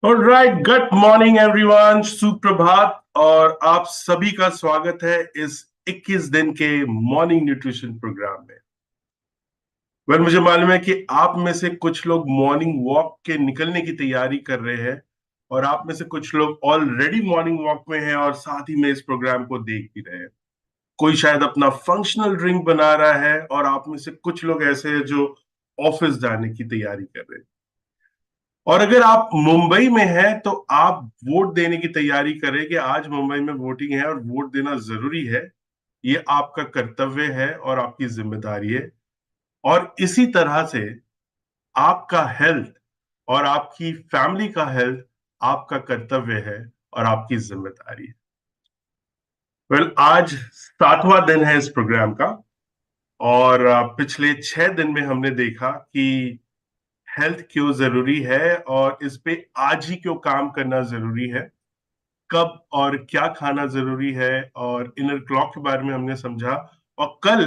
Alright, good morning everyone, सुप्रभात। और आप सभी का स्वागत है इस 21 दिन के मॉर्निंग न्यूट्रिशन प्रोग्राम में। मुझे मालूम है कि आप में से कुछ लोग मॉर्निंग वॉक के निकलने की तैयारी कर रहे हैं, और आप में से कुछ लोग ऑलरेडी मॉर्निंग वॉक में हैं और साथ ही में इस प्रोग्राम को देख भी रहे हैं। कोई शायद अपना फंक्शनल ड्रिंक बना रहा है, और आप में से कुछ लोग ऐसे हैं जो ऑफिस जाने की तैयारी कर रहे हैं। और अगर आप मुंबई में हैं तो आप वोट देने की तैयारी करें कि आज मुंबई में वोटिंग है और वोट देना जरूरी है। ये आपका कर्तव्य है और आपकी जिम्मेदारी है। और इसी तरह से आपका हेल्थ और आपकी फैमिली का हेल्थ आपका कर्तव्य है और आपकी जिम्मेदारी है। आज 7वां दिन है इस प्रोग्राम का। और पिछले 6 दिन में हमने देखा कि हेल्थ क्यों जरूरी है और इस पे आज ही क्यों काम करना जरूरी है, कब और क्या खाना जरूरी है, और इनर क्लॉक के बारे में हमने समझा। और कल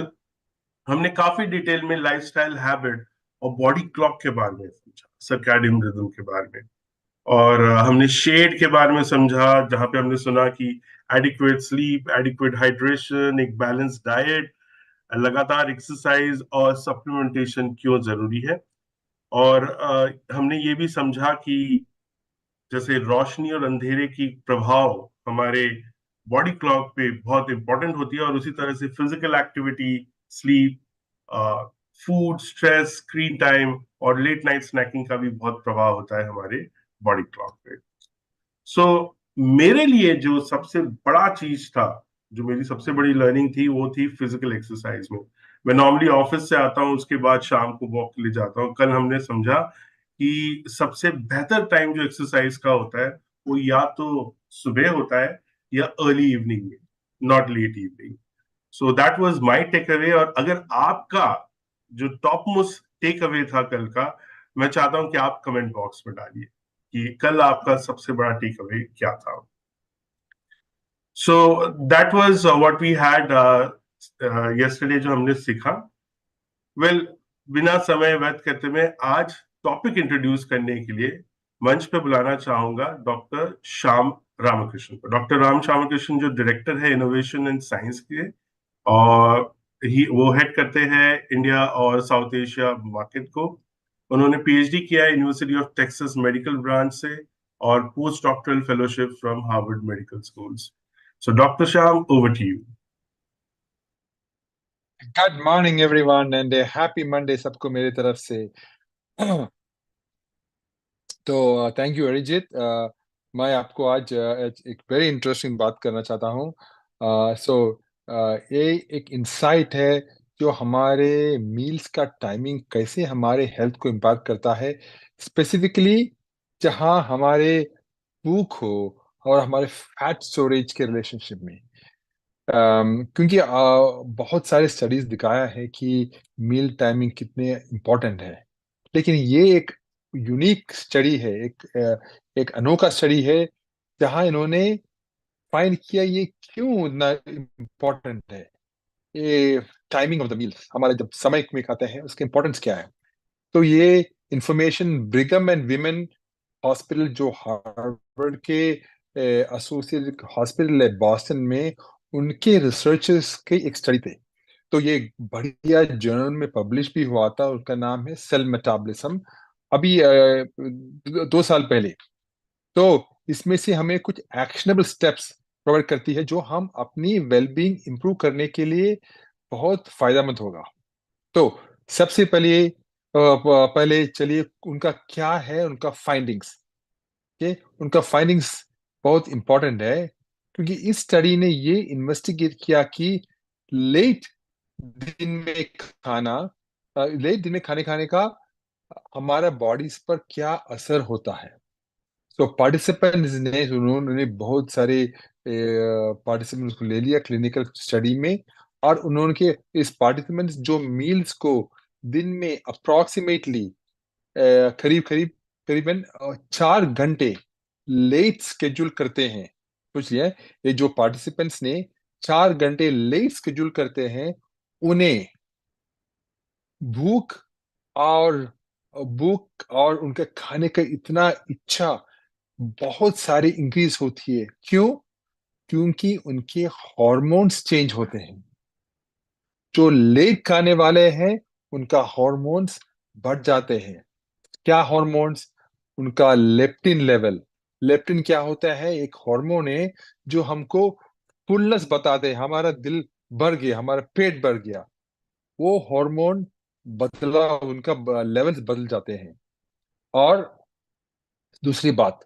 हमने काफी डिटेल में लाइफस्टाइल हैबिट और बॉडी क्लॉक के बारे में समझा, सर्कैडियन रिदम के बारे में। और हमने शेड के बारे में समझा, जहां पे हमने सुना कि एडिक्वेट स्लीप, एडिक्वेट हाइड्रेशन, एक बैलेंस डाइट, लगातार एक्सरसाइज और सप्लीमेंटेशन क्यों जरूरी है। और हमने ये भी समझा कि जैसे रोशनी और अंधेरे की प्रभाव हमारे बॉडी क्लॉक पे बहुत इंपॉर्टेंट होती है, और उसी तरह से physical activity, sleep, food, stress, screen time और लेट नाइट स्नैकिंग का भी बहुत प्रभाव होता है हमारे बॉडी क्लॉक पे। सो मेरे लिए जो सबसे बड़ा चीज था, जो मेरी सबसे बड़ी लर्निंग थी, वो थी फिजिकल एक्सरसाइज में। मैं नॉर्मली ऑफिस से आता हूँ, उसके बाद शाम को वॉक के लिए जाता हूँ। कल हमने समझा कि सबसे बेहतर टाइम जो एक्सरसाइज का होता है वो या तो सुबह होता है या अर्ली इवनिंग में, not late evening. So that was my take away. और अगर आपका जो टॉप मोस्ट टेक अवे था कल का, मैं चाहता हूं कि आप कमेंट बॉक्स में डालिए कि कल आपका सबसे बड़ा टेक अवे क्या था। So that was what we had yesterday, जो हमने सीखा। वेल, बिना समय व्यर्थ करते हुए आज टॉपिक इंट्रोड्यूस करने के लिए मंच पे बुलाना चाहूंगा डॉक्टर श्याम रामकृष्ण को। डॉक्टर राम श्यामकृष्ण जो डायरेक्टर है इनोवेशन एंड साइंस के, और वो हेड करते हैं इंडिया और साउथ एशिया मार्केट को। उन्होंने पीएचडी किया है university of Texas medical branch से, और post doctoral fellowship from Harvard medical schools. So doctor Shyam, over to you. Good morning everyone and happy Monday सबको मेरी तरफ से। तो थैंक यू अरिजीत। मैं आपको आज एक वेरी इंटरेस्टिंग बात करना चाहता हूँ। सो ये एक इंसाइट है जो हमारे मील्स का टाइमिंग कैसे हमारे हेल्थ को इम्पैक्ट करता है, स्पेसिफिकली जहाँ हमारे भूख हो और हमारे फैट स्टोरेज के रिलेशनशिप में। क्योंकि बहुत सारे स्टडीज दिखाया है कि मील टाइमिंग कितने इम्पोर्टेंट है, लेकिन ये एक यूनिक स्टडी है, एक अनोखा स्टडी है जहां इन्होंने फाइंड किया ये क्यों इतना इम्पोर्टेंट है। ये टाइमिंग ऑफ द मील्स, हमारे जब समय में खाते हैं उसका इम्पोर्टेंस क्या है। तो ये इंफॉर्मेशन ब्रिगम एंड विमेन हॉस्पिटल, जो हार्वर्ड के एसोसिएटेड हॉस्पिटल है बॉस्टन में, उनके रिसर्चर्स के एक स्टडी थे। तो ये एक बढ़िया जर्नल में पब्लिश भी हुआ था, उसका नाम है सेल मेटाबॉलिज्म, अभी 2 साल पहले। तो इसमें से हमें कुछ एक्शनेबल स्टेप्स प्रोवाइड करती है जो हम अपनी वेलबींग इंप्रूव करने के लिए बहुत फायदेमंद होगा। तो सबसे पहले चलिए उनका क्या है, उनका फाइंडिंग्स। कि उनका फाइंडिंग्स बहुत इंपॉर्टेंट है, क्योंकि इस स्टडी ने ये इन्वेस्टिगेट किया कि लेट दिन में खाना लेट दिन में खाने खाने का हमारा बॉडीज पर क्या असर होता है। तो पार्टिसिपेंट्स ने उन्होंने बहुत सारे पार्टिसिपेंट्स को ले लिया क्लिनिकल स्टडी में, और उन्होंने के इस पार्टिसिपेंट्स जो मील्स को दिन में अप्रोक्सीमेटली करीब करीब करीबन 4 घंटे लेट स्केड्यूल करते हैं। सोचिए, ये जो पार्टिसिपेंट्स ने 4 घंटे लेट स्केड्यूल करते हैं, उन्हें भूख और भूख और उनके खाने का इतना इच्छा बहुत सारी इंक्रीज होती है। क्यों? क्योंकि उनके हॉर्मोन्स चेंज होते हैं। जो लेट खाने वाले हैं उनका हॉर्मोन्स बढ़ जाते हैं। क्या हॉर्मोन्स? उनका लेप्टिन लेवल। लेप्टिन क्या होता है? एक हार्मोन है जो हमको फुलनेस बताते हैं, हमारा दिल भर गया, हमारा पेट भर गया। वो हार्मोन बदला, उनका लेवल्स बदल जाते हैं। और दूसरी बात,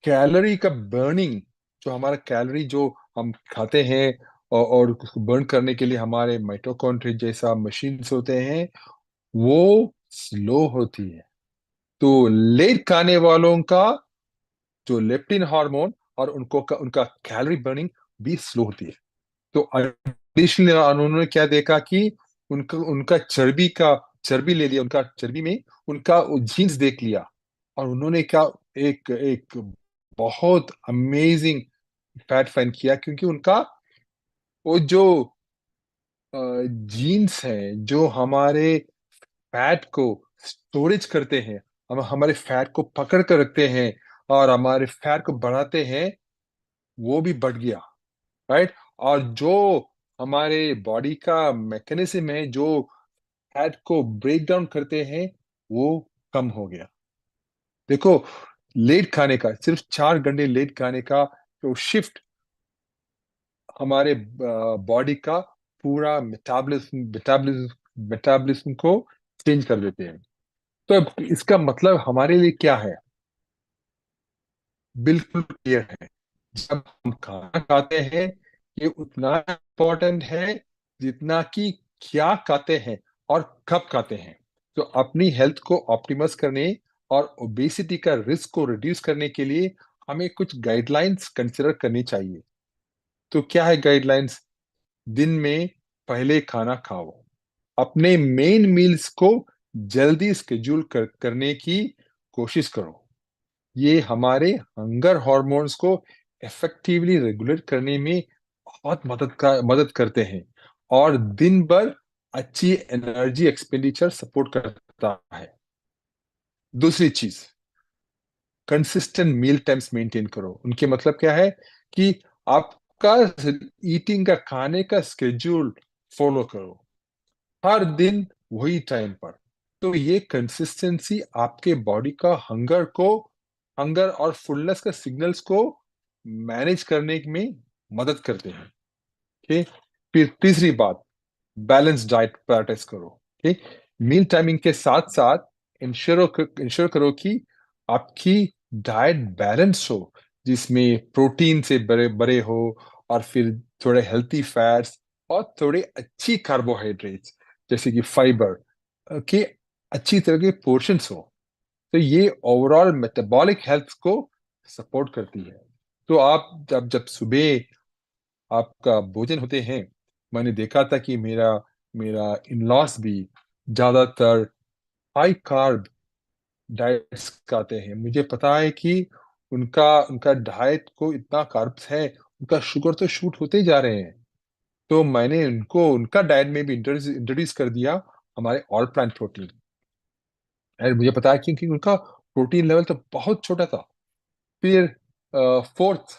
कैलोरी का बर्निंग, जो हमारा कैलोरी जो हम खाते हैं और उसको बर्न करने के लिए हमारे माइटोकॉन्ड्रिया जैसा मशीन्स होते हैं, वो स्लो होती है। तो लेट खाने वालों का जो लेप्टिन हार्मोन और उनका कैलोरी बर्निंग भी स्लो होती है। तो एडिशनली उन्होंने क्या देखा कि उनका उनका चर्बी ले लिया, उनका चर्बी में उनका जीन्स देख लिया। और उन्होंने क्या, एक एक बहुत अमेजिंग फैक्ट फाइंड किया, क्योंकि उनका वो जो जीन्स है जो हमारे फैट को स्टोरेज करते हैं, हम हमारे फैट को पकड़ कर रखते हैं और हमारे फैट को बढ़ाते हैं, वो भी बढ़ गया। राइट? और जो हमारे बॉडी का मैकेनिज्म है जो फैट को ब्रेक डाउन करते हैं, वो कम हो गया। देखो, लेट खाने का, सिर्फ 4 घंटे लेट खाने का जो शिफ्ट हमारे बॉडी का पूरा मेटाबॉलिज्म को चेंज कर देते हैं। तो अब इसका मतलब हमारे लिए क्या है? बिल्कुल क्लियर है। जब हम खाना खाते हैं, ये उतना इम्पोर्टेंट है जितना कि क्या खाते हैं और कब खाते हैं। तो अपनी हेल्थ को ऑप्टिमाइज करने और ओबेसिटी का रिस्क को रिड्यूस करने के लिए हमें कुछ गाइडलाइंस कंसिडर करनी चाहिए। तो क्या है गाइडलाइंस? दिन में पहले खाना खाओ। अपने मेन मील्स को जल्दी स्केड्यूल करने की कोशिश करो। ये हमारे हंगर हॉर्मोन्स को इफेक्टिवली रेगुलेट करने में बहुत मदद करते हैं और दिन भर अच्छी एनर्जी एक्सपेंडिचर सपोर्ट करता है। दूसरी चीज, कंसिस्टेंट मील टाइम्स मेंटेन करो। उनके मतलब क्या है कि आपका ईटिंग का, खाने का स्केड्यूल फॉलो करो, हर दिन वही टाइम पर। तो ये कंसिस्टेंसी आपके बॉडी का हंगर और फुलनेस का सिग्नल्स को मैनेज करने में मदद करते हैं। ठीक? फिर तीसरी बात, बैलेंस डाइट प्रायोरिटाइज करो। ठीक? मील टाइमिंग के साथ साथ इंश्योर करो कि आपकी डाइट बैलेंस हो, जिसमें प्रोटीन से बड़े बड़े हो और फिर थोड़े हेल्थी फैट्स और थोड़े अच्छी कार्बोहाइड्रेट्स जैसे कि फाइबर के अच्छी तरह के पोर्शंस हो। तो ये ओवरऑल मेटाबॉलिक हेल्थ को सपोर्ट करती है। तो आप जब जब सुबह आपका भोजन होते हैं, मैंने देखा था कि मेरा मेरा इन लॉस भी ज्यादातर हाई कार्ब डाइट्स खाते हैं। मुझे पता है कि उनका उनका डाइट को इतना कार्ब्स है, उनका शुगर तो शूट होते ही जा रहे हैं। तो मैंने उनको उनका डाइट में भी इंट्रोड्यूस कर दिया हमारे ऑल प्लांट प्रोटीन। और मुझे पता है क्योंकि उनका प्रोटीन लेवल तो बहुत छोटा था। फिर फोर्थ,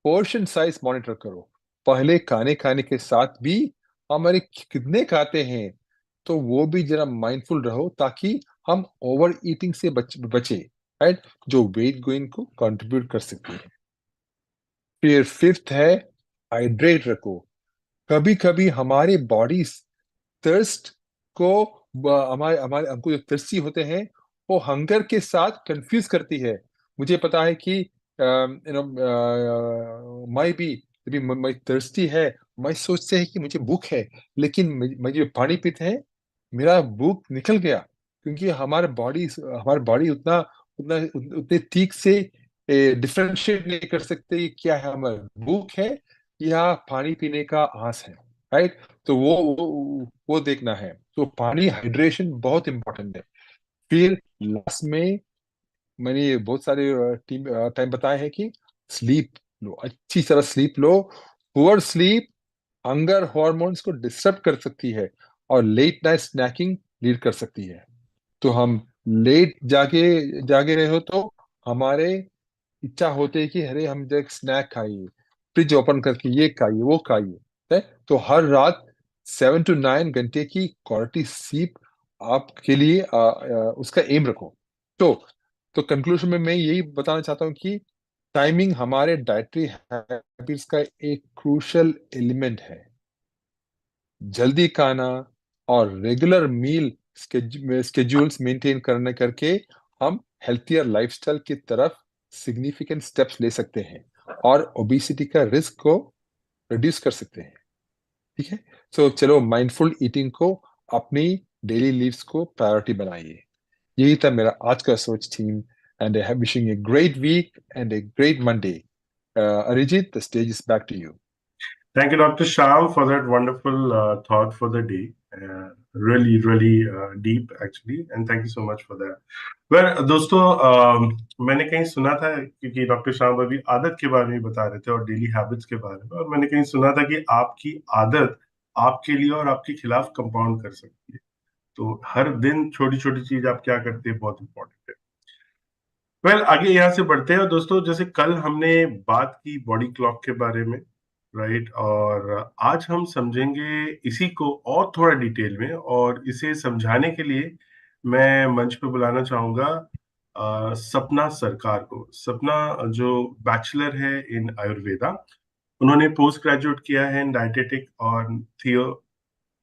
पोर्शन साइज मॉनिटर करो। पहले खाने खाने के साथ भी हमारे कितने खाते हैं, तो वो भी जरा माइंडफुल रहो, ताकि हम ओवर ईटिंग से बचे। राइट? जो वेट गेन को कंट्रीब्यूट कर सकती है। फिर फिफ्थ है, हाइड्रेट रखो। कभी कभी हमारे बॉडी थर्स्ट को, हमारे हमारे हमको जो thirsty होते हैं, वो हंगर के साथ कंफ्यूज करती है। मुझे पता है कि यू नो मैं भी जब मैं thirsty है, मैं सोचते हैं कि मुझे भूख है, लेकिन मैं जो पानी पीते हैं, मेरा भूख निकल गया। क्योंकि हमारे बॉडी उतना उतना उतने ठीक से डिफरेंशिएट नहीं कर सकते कि क्या है, हमारा भूख है या पानी पीने का आस है। राइट? तो वो देखना है। तो पानी हाइड्रेशन बहुत इंपॉर्टेंट है। फिर लास्ट में मैंने ये बहुत सारे टीम टाइम बताए हैं कि स्लीप लो, अच्छी तरह स्लीप लो। पुअर स्लीप हंगर हॉर्मोन्स को डिस्टर्ब कर सकती है और लेट नाइट स्नैकिंग लीड कर सकती है। तो हम लेट जागे जागे रहे हो तो हमारे इच्छा होती है कि अरे हम एक स्नैक खाइए, फ्रिज ओपन करके ये खाइए वो खाइए, है? तो हर रात 7 to 9 घंटे की क्वालिटी स्लीप आपके लिए उसका एम रखो। तो कंक्लूजन में मैं यही बताना चाहता हूँ कि टाइमिंग हमारे डाइटरी हैबिट्स का एक क्रूशियल एलिमेंट है। जल्दी खाना और रेगुलर मील स्केड्यूल्स मेंटेन करने करके हम हेल्थियर लाइफस्टाइल की तरफ सिग्निफिकेंट स्टेप्स ले सकते हैं और ओबेसिटी का रिस्क को रिड्यूस कर सकते हैं। ठीक है, सो चलो माइंडफुल ईटिंग को अपनी डेली लीव्स को प्रायोरिटी बनाइए। यही था मेरा आज का सोच team, and I have wishing a great week and a great Monday. Arijit, the stage is back to you. Thank you, Dr. Sham, for that wonderful thought for the day. Really, really deep, actually. And thank you so much for that. Well, दोस्तों, मैंने कहीं सुना था, क्योंकि doctor शाम अभी आदत के बारे में बता रहे थे और डेली हैबिट्स के बारे में, और मैंने कहीं सुना था कि आपकी आदत आपके लिए और आपके खिलाफ कंपाउंड कर सकती है। तो हर दिन छोटी छोटी चीज आप क्या करते हैं, बहुत इंपॉर्टेंट है। वेल, आगे यहाँ से बढ़ते हैं। और दोस्तों, जैसे कल हमने बात की बॉडी क्लॉक के बारे में, राइट, और आज हम समझेंगे इसी को और थोड़ा डिटेल में। और इसे समझाने के लिए मैं मंच पे बुलाना चाहूंगा सपना सरकार को। सपना जो बैचलर है इन आयुर्वेदा, उन्होंने पोस्ट ग्रेजुएट किया है इन डाइटेटिक और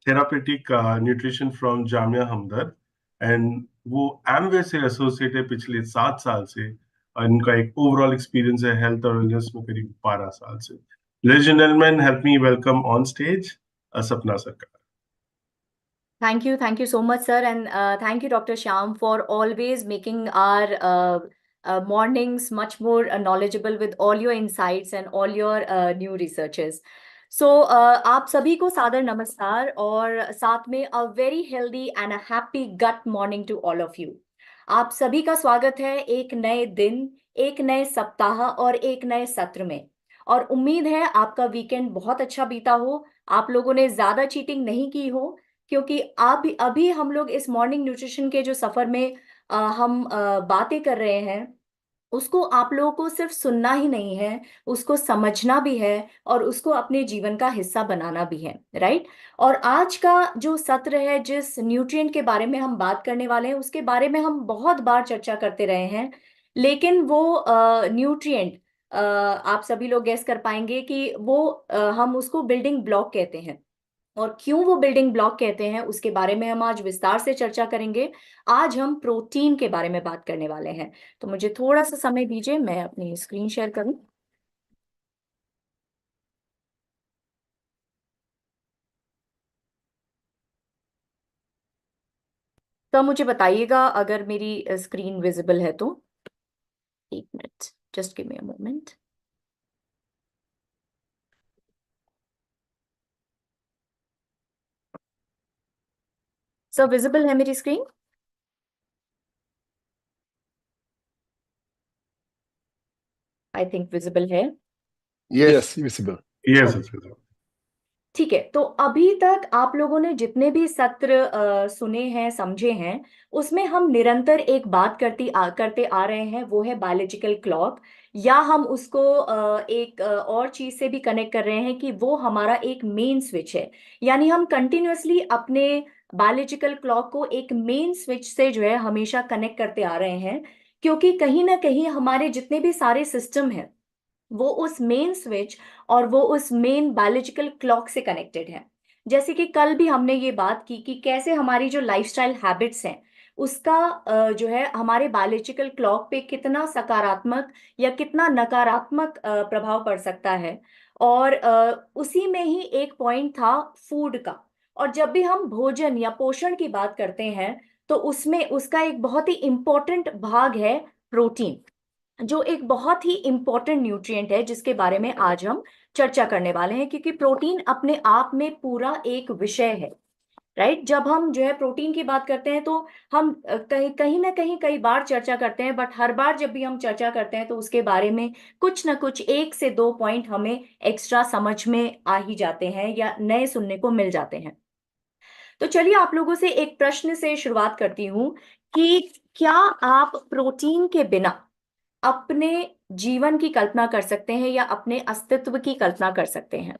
therapeutic nutrition from Jamia Hamdard. And वो एमवे से एसोसिएट है पिछले 7 साल से, और इनका एक ओवरऑल एक्सपीरियंस है हेल्थ और वेलनेस में करीब 12 साल से। Ladies and gentleman, help me welcome on stage सपना सरकार। Thank you so much, sir, and thank you, Dr. Shyam, for always making our mornings much more knowledgeable with all your insights and all your new researches. So, आप सभी को सादर नमस्कार और साथ में a very healthy and a happy gut morning to all of you. आप सभी का स्वागत है एक नए दिन, एक नए सप्ताह और एक नए सत्र में। और उम्मीद है आपका वीकेंड बहुत अच्छा बीता हो, आप लोगों ने ज्यादा चीटिंग नहीं की हो, क्योंकि आप अभी हम लोग इस मॉर्निंग न्यूट्रिशन के जो सफर में हम बातें कर रहे हैं, उसको आप लोगों को सिर्फ सुनना ही नहीं है, उसको समझना भी है और उसको अपने जीवन का हिस्सा बनाना भी है, राइट। और आज का जो सत्र है, जिस न्यूट्रिएंट के बारे में हम बात करने वाले हैं, उसके बारे में हम बहुत बार चर्चा करते रहे हैं, लेकिन वो न्यूट्रिएंट आप सभी लोग गेस कर पाएंगे कि वो हम उसको बिल्डिंग ब्लॉक कहते हैं। और क्यों वो बिल्डिंग ब्लॉक कहते हैं, उसके बारे में हम आज विस्तार से चर्चा करेंगे। आज हम प्रोटीन के बारे में बात करने वाले हैं। तो मुझे थोड़ा सा समय दीजिए, मैं अपनी स्क्रीन शेयर करूं। तो मुझे बताइएगा अगर मेरी स्क्रीन विजिबल है तो। एक minute, just give me a moment. सब विजिबल है मेरी स्क्रीन? आई थिंक विजिबल है। Yes, visible. यस। ठीक है, तो अभी तक आप लोगों ने जितने भी सत्र सुने हैं, समझे हैं, उसमें हम निरंतर एक बात करते आ रहे हैं, वो है बायोलॉजिकल क्लॉक। या हम उसको एक और चीज से भी कनेक्ट कर रहे हैं कि वो हमारा एक मेन स्विच है। यानी हम कंटिन्यूअसली अपने बायोलॉजिकल क्लॉक को एक मेन स्विच से जो है हमेशा कनेक्ट करते आ रहे हैं, क्योंकि कहीं ना कहीं हमारे जितने भी सारे सिस्टम हैं, वो उस मेन स्विच और वो उस मेन बायोलॉजिकल क्लॉक से कनेक्टेड है। जैसे कि कल भी हमने ये बात की कि कैसे हमारी जो लाइफस्टाइल हैबिट्स हैं, उसका जो है हमारे बायोलॉजिकल क्लॉक पे कितना सकारात्मक या कितना नकारात्मक प्रभाव पड़ सकता है। और उसी में ही एक पॉइंट था फूड का। और जब भी हम भोजन या पोषण की बात करते हैं, तो उसमें उसका एक बहुत ही इंपॉर्टेंट भाग है प्रोटीन, जो एक बहुत ही इंपॉर्टेंट न्यूट्रिएंट है, जिसके बारे में आज हम चर्चा करने वाले हैं, क्योंकि प्रोटीन अपने आप में पूरा एक विषय है, राइट। जब हम जो है प्रोटीन की बात करते हैं, तो हम कहीं कहीं ना कहीं कई बार चर्चा करते हैं, बट हर बार जब भी हम चर्चा करते हैं तो उसके बारे में कुछ ना कुछ एक से दो पॉइंट हमें एक्स्ट्रा समझ में आ ही जाते हैं या नए सुनने को मिल जाते हैं। तो चलिए आप लोगों से एक प्रश्न से शुरुआत करती हूँ कि क्या आप प्रोटीन के बिना अपने जीवन की कल्पना कर सकते हैं या अपने अस्तित्व की कल्पना कर सकते हैं?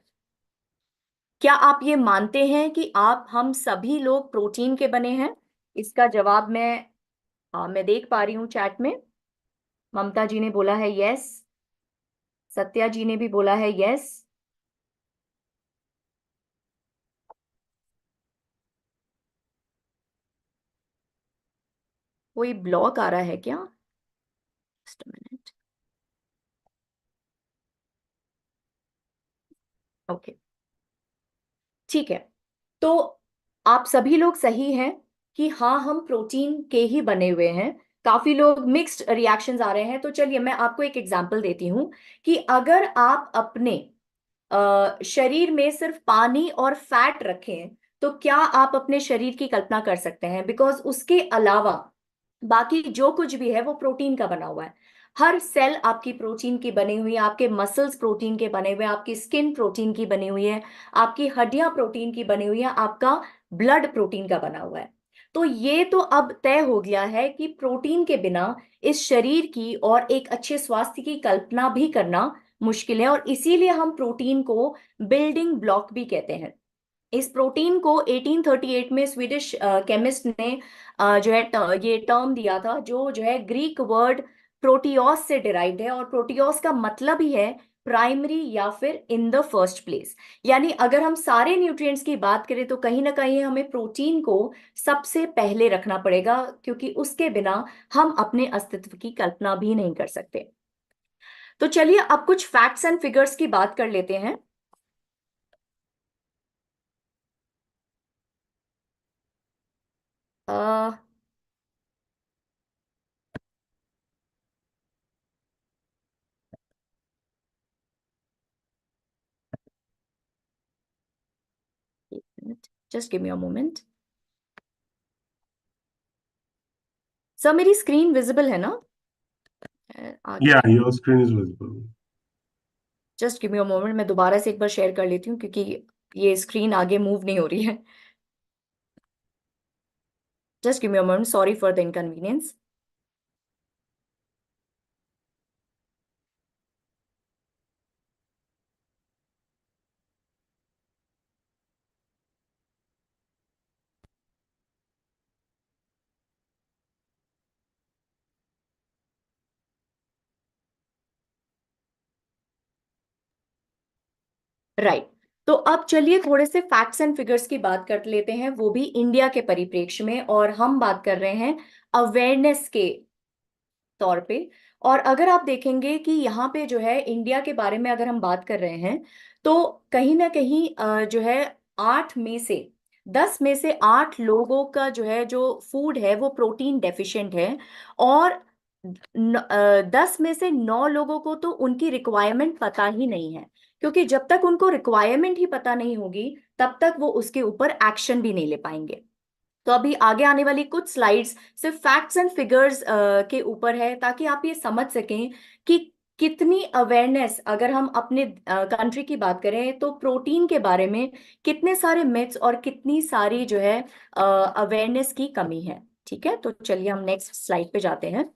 क्या आप ये मानते हैं कि हम सभी लोग प्रोटीन के बने हैं? इसका जवाब मैं देख पा रही हूँ चैट में। ममता जी ने बोला है यस, सत्या जी ने भी बोला है यस। कोई ब्लॉक आ रहा है क्या? Just a minute. ओके, ठीक है। तो आप सभी लोग सही हैं कि हाँ, हम प्रोटीन के ही बने हुए हैं। काफी लोग मिक्स्ड रिएक्शंस आ रहे हैं, तो चलिए मैं आपको एक एग्जांपल देती हूँ कि अगर आप अपने शरीर में सिर्फ पानी और फैट रखें तो क्या आप अपने शरीर की कल्पना कर सकते हैं? बिकॉज उसके अलावा बाकी जो कुछ भी है वो प्रोटीन का बना हुआ है। हर सेल आपकी प्रोटीन की बनी हुई है, आपके मसल्स प्रोटीन के बने हुए हैं, आपकी स्किन प्रोटीन की बनी हुई है, आपकी हड्डियां प्रोटीन की बनी हुई है, आपका ब्लड प्रोटीन का बना हुआ है। तो ये तो अब तय हो गया है कि प्रोटीन के बिना इस शरीर की और एक अच्छे स्वास्थ्य की कल्पना भी करना मुश्किल है, और इसीलिए हम प्रोटीन को बिल्डिंग ब्लॉक भी कहते हैं। इस प्रोटीन को 1838 में स्वीडिश केमिस्ट ने जो है ये टर्म दिया था, जो है ग्रीक वर्ड प्रोटियोस से डिराइव्ड है, और प्रोटियोस का मतलब ही है प्राइमरी या फिर इन द फर्स्ट प्लेस। यानी अगर हम सारे न्यूट्रिएंट्स की बात करें तो कहीं ना कहीं हमें प्रोटीन को सबसे पहले रखना पड़ेगा, क्योंकि उसके बिना हम अपने अस्तित्व की कल्पना भी नहीं कर सकते। तो चलिए अब कुछ फैक्ट्स एंड फिगर्स की बात कर लेते हैं। अ just give me a moment. Sir मेरी स्क्रीन विजिबल है ना? आगे Yeah, your screen is visible. Just give me a moment, मैं दोबारा से एक बार शेयर कर लेती हूँ क्योंकि ये स्क्रीन आगे मूव नहीं हो रही है। Just give me a moment, sorry for the inconvenience. Right, तो अब चलिए थोड़े से फैक्ट्स एंड फिगर्स की बात कर लेते हैं, वो भी इंडिया के परिप्रेक्ष्य में, और हम बात कर रहे हैं अवेयरनेस के तौर पे। और अगर आप देखेंगे कि यहाँ पे जो है इंडिया के बारे में अगर हम बात कर रहे हैं तो कहीं ना कहीं जो है 10 में से 8 लोगों का जो है जो फूड है वो प्रोटीन डेफिशिएंट है, और 10 में से 9 लोगों को तो उनकी रिक्वायरमेंट पता ही नहीं है, क्योंकि जब तक उनको रिक्वायरमेंट ही पता नहीं होगी तब तक वो उसके ऊपर एक्शन भी नहीं ले पाएंगे। तो अभी आगे आने वाली कुछ स्लाइड्स सिर्फ फैक्ट्स एंड फिगर्स के ऊपर है, ताकि आप ये समझ सकें कि कितनी अवेयरनेस, अगर हम अपने कंट्री की बात करें तो प्रोटीन के बारे में कितने सारे मिथ्स और कितनी सारी जो है अवेयरनेस की कमी है। ठीक है, तो चलिए हम नेक्स्ट स्लाइड पे जाते हैं।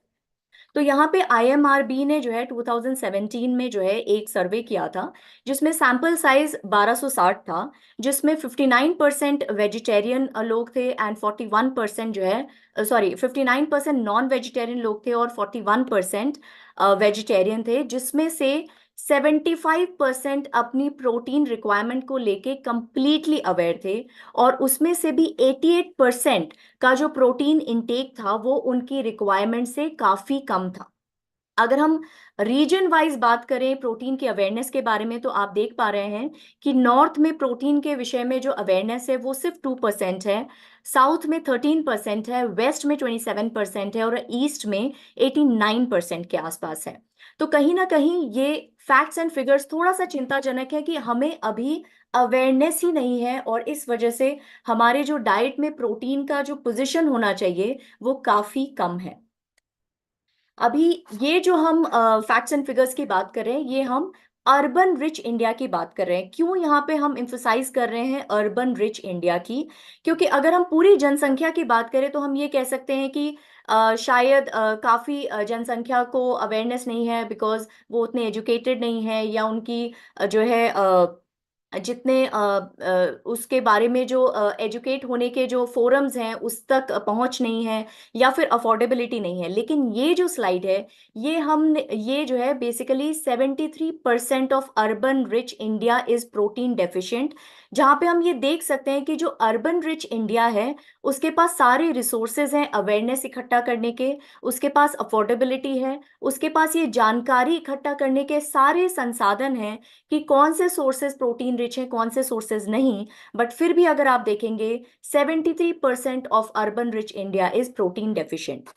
तो यहाँ पे आईएमआरबी ने जो है 2017 में जो है एक सर्वे किया था, जिसमें सैंपल साइज 1260 था, जिसमें 59% वेजिटेरियन लोग थे एंड 41% जो है, सॉरी 59% नॉन वेजिटेरियन लोग थे और 41% वेजिटेरियन थे, जिसमें से 75% अपनी प्रोटीन रिक्वायरमेंट को लेके कंप्लीटली अवेयर थे, और उसमें से भी 88% का जो प्रोटीन इंटेक था वो उनकी रिक्वायरमेंट से काफी कम था। अगर हम रीजन वाइज बात करें प्रोटीन की अवेयरनेस के बारे में, तो आप देख पा रहे हैं कि नॉर्थ में प्रोटीन के विषय में जो अवेयरनेस है वो सिर्फ 2% है, साउथ में 13% है, वेस्ट में 27% है, और ईस्ट में 89% के आसपास है। तो कहीं ना कहीं ये फैक्ट्स एंड फिगर्स थोड़ा सा चिंताजनक है कि हमें अभी अवेयरनेस ही नहीं है, और इस वजह से हमारे जो डाइट में प्रोटीन का जो पोजीशन होना चाहिए वो काफी कम है। अभी ये जो हम फैक्ट्स एंड फिगर्स की बात कर रहे हैं ये हम अर्बन रिच इंडिया की बात कर रहे हैं। क्यों यहाँ पे हम इम्फोसाइज कर रहे हैं अर्बन रिच इंडिया की? क्योंकि अगर हम पूरी जनसंख्या की बात करें तो हम ये कह सकते हैं कि शायद काफी जनसंख्या को अवेयरनेस नहीं है, बिकॉज वो उतने एजुकेटेड नहीं है, या उनकी जो है जितने उसके बारे में जो एजुकेट होने के जो फोरम्स हैं उस तक पहुंच नहीं है, या फिर अफोर्डेबिलिटी नहीं है। लेकिन ये जो स्लाइड है, ये जो है basically 73% of urban rich India is protein deficient. जहां पे हम ये देख सकते हैं कि जो अर्बन रिच इंडिया है उसके पास सारे रिसोर्सेज हैं अवेयरनेस इकट्ठा करने के, उसके पास अफोर्डेबिलिटी है, उसके पास ये जानकारी इकट्ठा करने के सारे संसाधन हैं कि कौन से सोर्सेज प्रोटीन रिच हैं, कौन से सोर्सेज नहीं। बट फिर भी अगर आप देखेंगे 73% of urban rich India is protein deficient,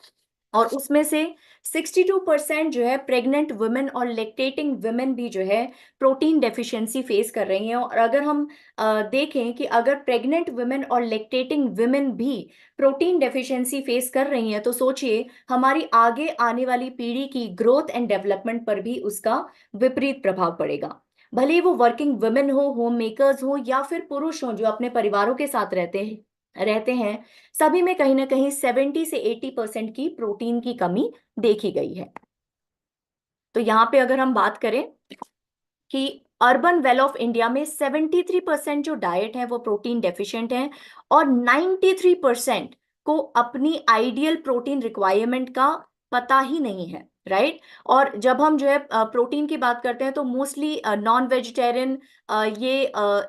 और उसमें से 62% जो है प्रेग्नेंट वुमेन और लेक्टेटिंग वुमेन भी जो है प्रोटीन डेफिशिएंसी फेस कर रही हैं। और अगर हम देखें कि अगर प्रेग्नेंट वुमेन और लेक्टेटिंग वुमेन भी प्रोटीन डेफिशिएंसी फेस कर रही हैं, तो सोचिए हमारी आगे आने वाली पीढ़ी की ग्रोथ एंड डेवलपमेंट पर भी उसका विपरीत प्रभाव पड़ेगा। भले ही वो वर्किंग वुमेन हो, होम मेकर्स हो, या फिर पुरुष हो जो अपने परिवारों के साथ रहते हैं, सभी में कहीं ना कहीं 70 से 80% की प्रोटीन की कमी देखी गई है। तो यहाँ पे अगर हम बात करें कि अर्बन वेल ऑफ इंडिया में 73% जो डाइट है वो प्रोटीन डेफिशिएंट है, और 93% को अपनी आइडियल प्रोटीन रिक्वायरमेंट का पता ही नहीं है, राइट। और जब हम जो है प्रोटीन की बात करते हैं तो मोस्टली नॉन वेजिटेरियन ये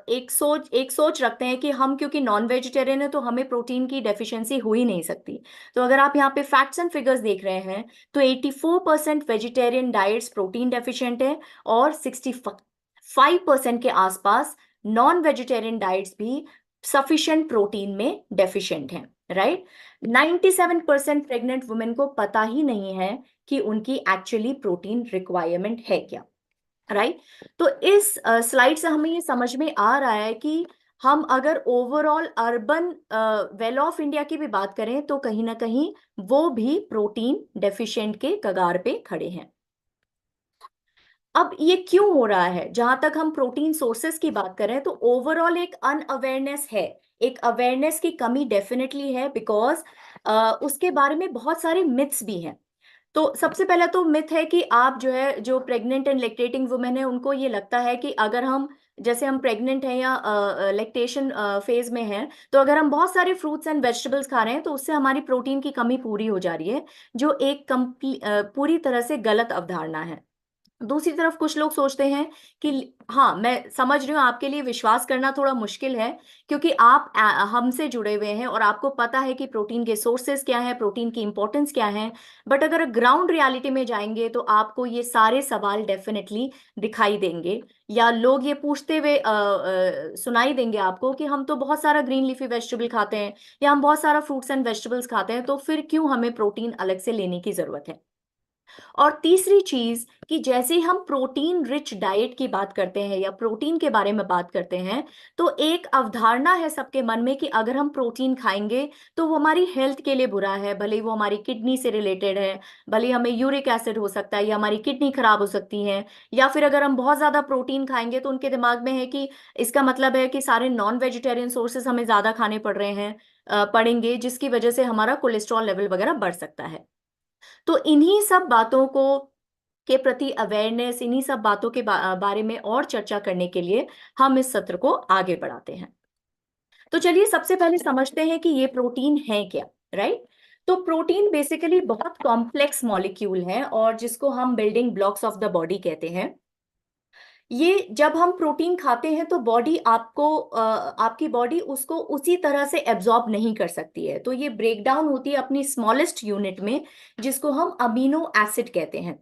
एक सोच रखते हैं कि हम क्योंकि नॉन वेजिटेरियन है तो हमें प्रोटीन की डेफिशिएंसी हो ही नहीं सकती। तो अगर आप यहाँ पे फैक्ट्स एंड फिगर्स देख रहे हैं तो 84% वेजिटेरियन डाइट्स प्रोटीन डेफिशिएंट है, और 65% के आसपास नॉन वेजिटेरियन डाइट्स भी सफिशिएंट प्रोटीन में डेफिशिएंट हैं, राइट। 97% प्रेग्नेंट वुमेन को पता ही नहीं है कि उनकी एक्चुअली प्रोटीन रिक्वायरमेंट है क्या, राइट। तो इस स्लाइड से हमें ये समझ में आ रहा है कि हम अगर overall urban well of India की भी बात करें तो कहीं ना कहीं वो भी प्रोटीन डेफिशिएंट के कगार पे खड़े हैं। अब ये क्यों हो रहा है? जहां तक हम प्रोटीन सोर्सेस की बात करें तो ओवरऑल एक अनअवेयरनेस है, एक अवेयरनेस की कमी डेफिनेटली है, बिकॉज उसके बारे में बहुत सारे मिथ्स भी हैं। तो सबसे पहला तो मिथ है कि आप जो है जो प्रेग्नेंट एंड लेक्टेटिंग वुमेन है उनको ये लगता है कि अगर हम जैसे हम प्रेग्नेंट हैं या लेक्टेशन फेज में हैं, तो अगर हम बहुत सारे फ्रूट्स एंड वेजिटेबल्स खा रहे हैं तो उससे हमारी प्रोटीन की कमी पूरी हो जा रही है, जो एक पूरी तरह से गलत अवधारणा है। दूसरी तरफ कुछ लोग सोचते हैं कि हाँ, मैं समझ रही हूँ आपके लिए विश्वास करना थोड़ा मुश्किल है, क्योंकि आप हमसे जुड़े हुए हैं और आपको पता है कि प्रोटीन के सोर्सेस क्या हैं, प्रोटीन की इंपॉर्टेंस क्या है। बट अगर ग्राउंड रियलिटी में जाएंगे तो आपको ये सारे सवाल डेफिनेटली दिखाई देंगे, या लोग ये पूछते हुए सुनाई देंगे आपको कि हम तो बहुत सारा ग्रीन लीफी वेजिटेबल खाते हैं, या हम बहुत सारा फ्रूट्स एंड वेजिटेबल्स खाते हैं, तो फिर क्यों हमें प्रोटीन अलग से लेने की जरूरत है। और तीसरी चीज कि जैसे ही हम प्रोटीन रिच डाइट की बात करते हैं या प्रोटीन के बारे में बात करते हैं, तो एक अवधारणा है सबके मन में कि अगर हम प्रोटीन खाएंगे तो वो हमारी हेल्थ के लिए बुरा है, भले ही वो हमारी किडनी से रिलेटेड है, भले ही हमें यूरिक एसिड हो सकता है या हमारी किडनी खराब हो सकती है, या फिर अगर हम बहुत ज्यादा प्रोटीन खाएंगे तो उनके दिमाग में है कि इसका मतलब है कि सारे नॉन वेजिटेरियन सोर्सेस हमें ज्यादा खाने पड़ रहे हैं, पड़ेंगे, जिसकी वजह से हमारा कोलेस्ट्रॉल लेवल वगैरह बढ़ सकता है। तो इन्हीं सब बातों को के प्रति अवेयरनेस, इन्हीं सब बातों के बारे में और चर्चा करने के लिए हम इस सत्र को आगे बढ़ाते हैं। तो चलिए सबसे पहले समझते हैं कि ये प्रोटीन है क्या, राइट। तो प्रोटीन बेसिकली बहुत कॉम्प्लेक्स मॉलिक्यूल है, और जिसको हम building blocks of the body कहते हैं। ये जब हम प्रोटीन खाते हैं तो आपकी बॉडी उसको उसी तरह से एब्जॉर्ब नहीं कर सकती है, तो ये ब्रेक डाउन होती है अपनी स्मॉलेस्ट यूनिट में, जिसको हम अमीनो एसिड कहते हैं।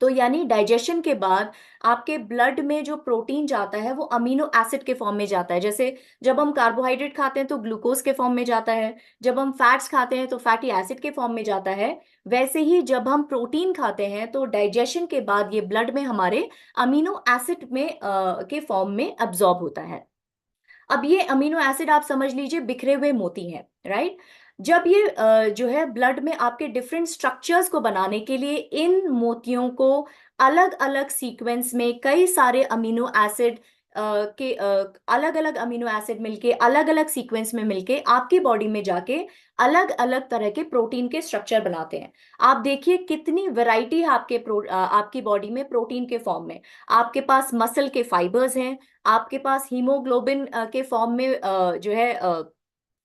तो यानी डाइजेशन के बाद आपके ब्लड में जो प्रोटीन जाता है वो अमीनो एसिड के फॉर्म में जाता है। जैसे जब हम कार्बोहाइड्रेट खाते हैं तो ग्लूकोज के फॉर्म में जाता है, जब हम फैट्स खाते हैं तो फैटी एसिड के फॉर्म में जाता है। वैसे ही जब हम प्रोटीन खाते हैं तो डाइजेशन के बाद ये ब्लड में हमारे अमीनो एसिड में के फॉर्म में अब्जॉर्ब होता है। अब ये अमीनो एसिड आप समझ लीजिए बिखरे हुए मोती हैं, राइट। जब ये जो है ब्लड में आपके डिफरेंट स्ट्रक्चर्स को बनाने के लिए इन मोतियों को अलग अलग सीक्वेंस में कई सारे अमीनो एसिड के अलग अलग अमीनो एसिड मिलके अलग अलग सीक्वेंस में मिलके आपकी बॉडी में जाके अलग अलग तरह के प्रोटीन के स्ट्रक्चर बनाते हैं। आप देखिए कितनी वैरायटी है आपकी बॉडी में प्रोटीन के फॉर्म में। आपके पास मसल के फाइबर्स हैं, आपके पास हीमोग्लोबिन के फॉर्म में जो है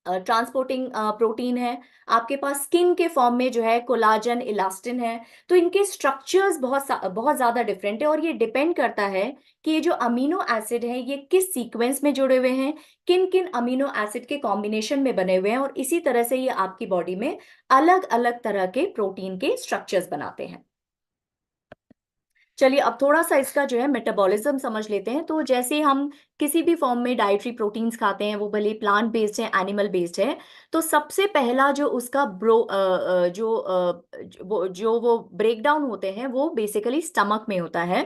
ट्रांसपोर्टिंग प्रोटीन है, आपके पास स्किन के फॉर्म में जो है कोलाजन इलास्टिन है। तो इनके स्ट्रक्चर्स बहुत ज्यादा डिफरेंट है और ये डिपेंड करता है कि ये जो अमीनो एसिड है ये किस सीक्वेंस में जुड़े हुए हैं, किन किन अमीनो एसिड के कॉम्बिनेशन में बने हुए हैं, और इसी तरह से ये आपकी बॉडी में अलग अलग तरह के प्रोटीन के स्ट्रक्चर्स बनाते हैं। चलिए अब थोड़ा सा इसका जो है मेटाबॉलिज्म समझ लेते हैं। तो जैसे हम किसी भी फॉर्म में डाइटरी प्रोटीन्स खाते हैं, वो भले प्लांट बेस्ड है एनिमल बेस्ड है, तो सबसे पहला जो उसका वो ब्रेक डाउन होते हैं वो बेसिकली स्टमक में होता है।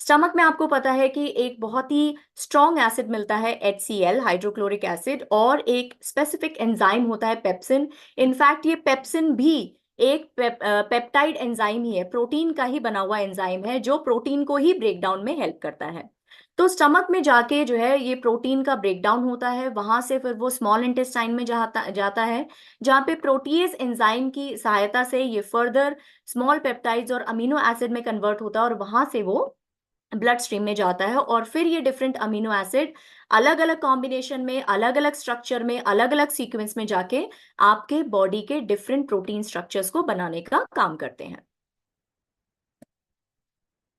स्टमक में आपको पता है कि एक बहुत ही स्ट्रॉन्ग एसिड मिलता है HCl हाइड्रोक्लोरिक एसिड, और एक स्पेसिफिक एंजाइम होता है पेप्सिन। इनफैक्ट ये पेप्सिन भी एक पेप्टाइड एंजाइम ही है, प्रोटीन का ही बना हुआ एंजाइम है जो प्रोटीन को ही ब्रेक डाउन में हेल्प करता है। तो स्टमक में जाके जो है ये प्रोटीन का ब्रेक डाउन होता है, वहां से फिर वो स्मॉल इंटेस्टाइन में जाता जाता है, जहाँ पे प्रोटीएज एंजाइम की सहायता से ये फर्दर स्मॉल पेप्टाइड्स और अमीनो एसिड में कन्वर्ट होता है, और वहां से वो ब्लड स्ट्रीम में जाता है। और फिर ये डिफरेंट अमीनो एसिड अलग अलग कॉम्बिनेशन में, अलग अलग स्ट्रक्चर में, अलग अलग सीक्वेंस में जाके आपके बॉडी के डिफरेंट प्रोटीन स्ट्रक्चर्स को बनाने का काम करते हैं।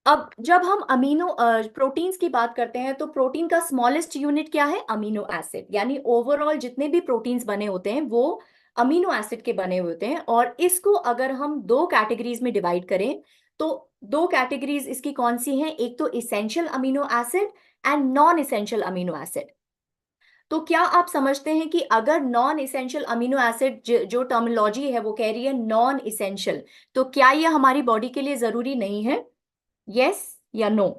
अब जब हम अमीनो प्रोटीन्स की बात करते हैं तो प्रोटीन का स्मॉलेस्ट यूनिट क्या है? Amino acid. यानी ओवरऑल जितने भी प्रोटीन्स बने होते हैं वो अमीनो एसिड के बने हुए होते हैं, और इसको अगर हम दो कैटेगरीज में डिवाइड करें तो दो कैटेगरीज इसकी कौन सी हैं? एक तो essential amino acid and non essential amino acid. तो क्या आप समझते हैं कि अगर नॉन इसेंशियल अमीनो एसिड जो टर्मिनोलॉजी है वो कह रही है नॉन इसेंशियल, तो क्या ये हमारी बॉडी के लिए जरूरी नहीं है? यस या नो?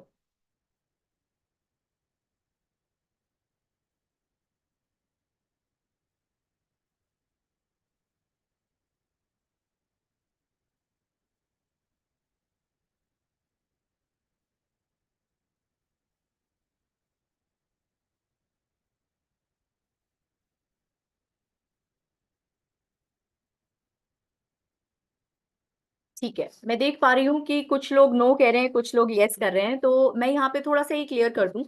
ठीक है, मैं देख पा रही हूँ कि कुछ लोग नो कह रहे हैं, कुछ लोग यस कर रहे हैं। तो मैं यहाँ पे थोड़ा सा ये क्लियर कर दूं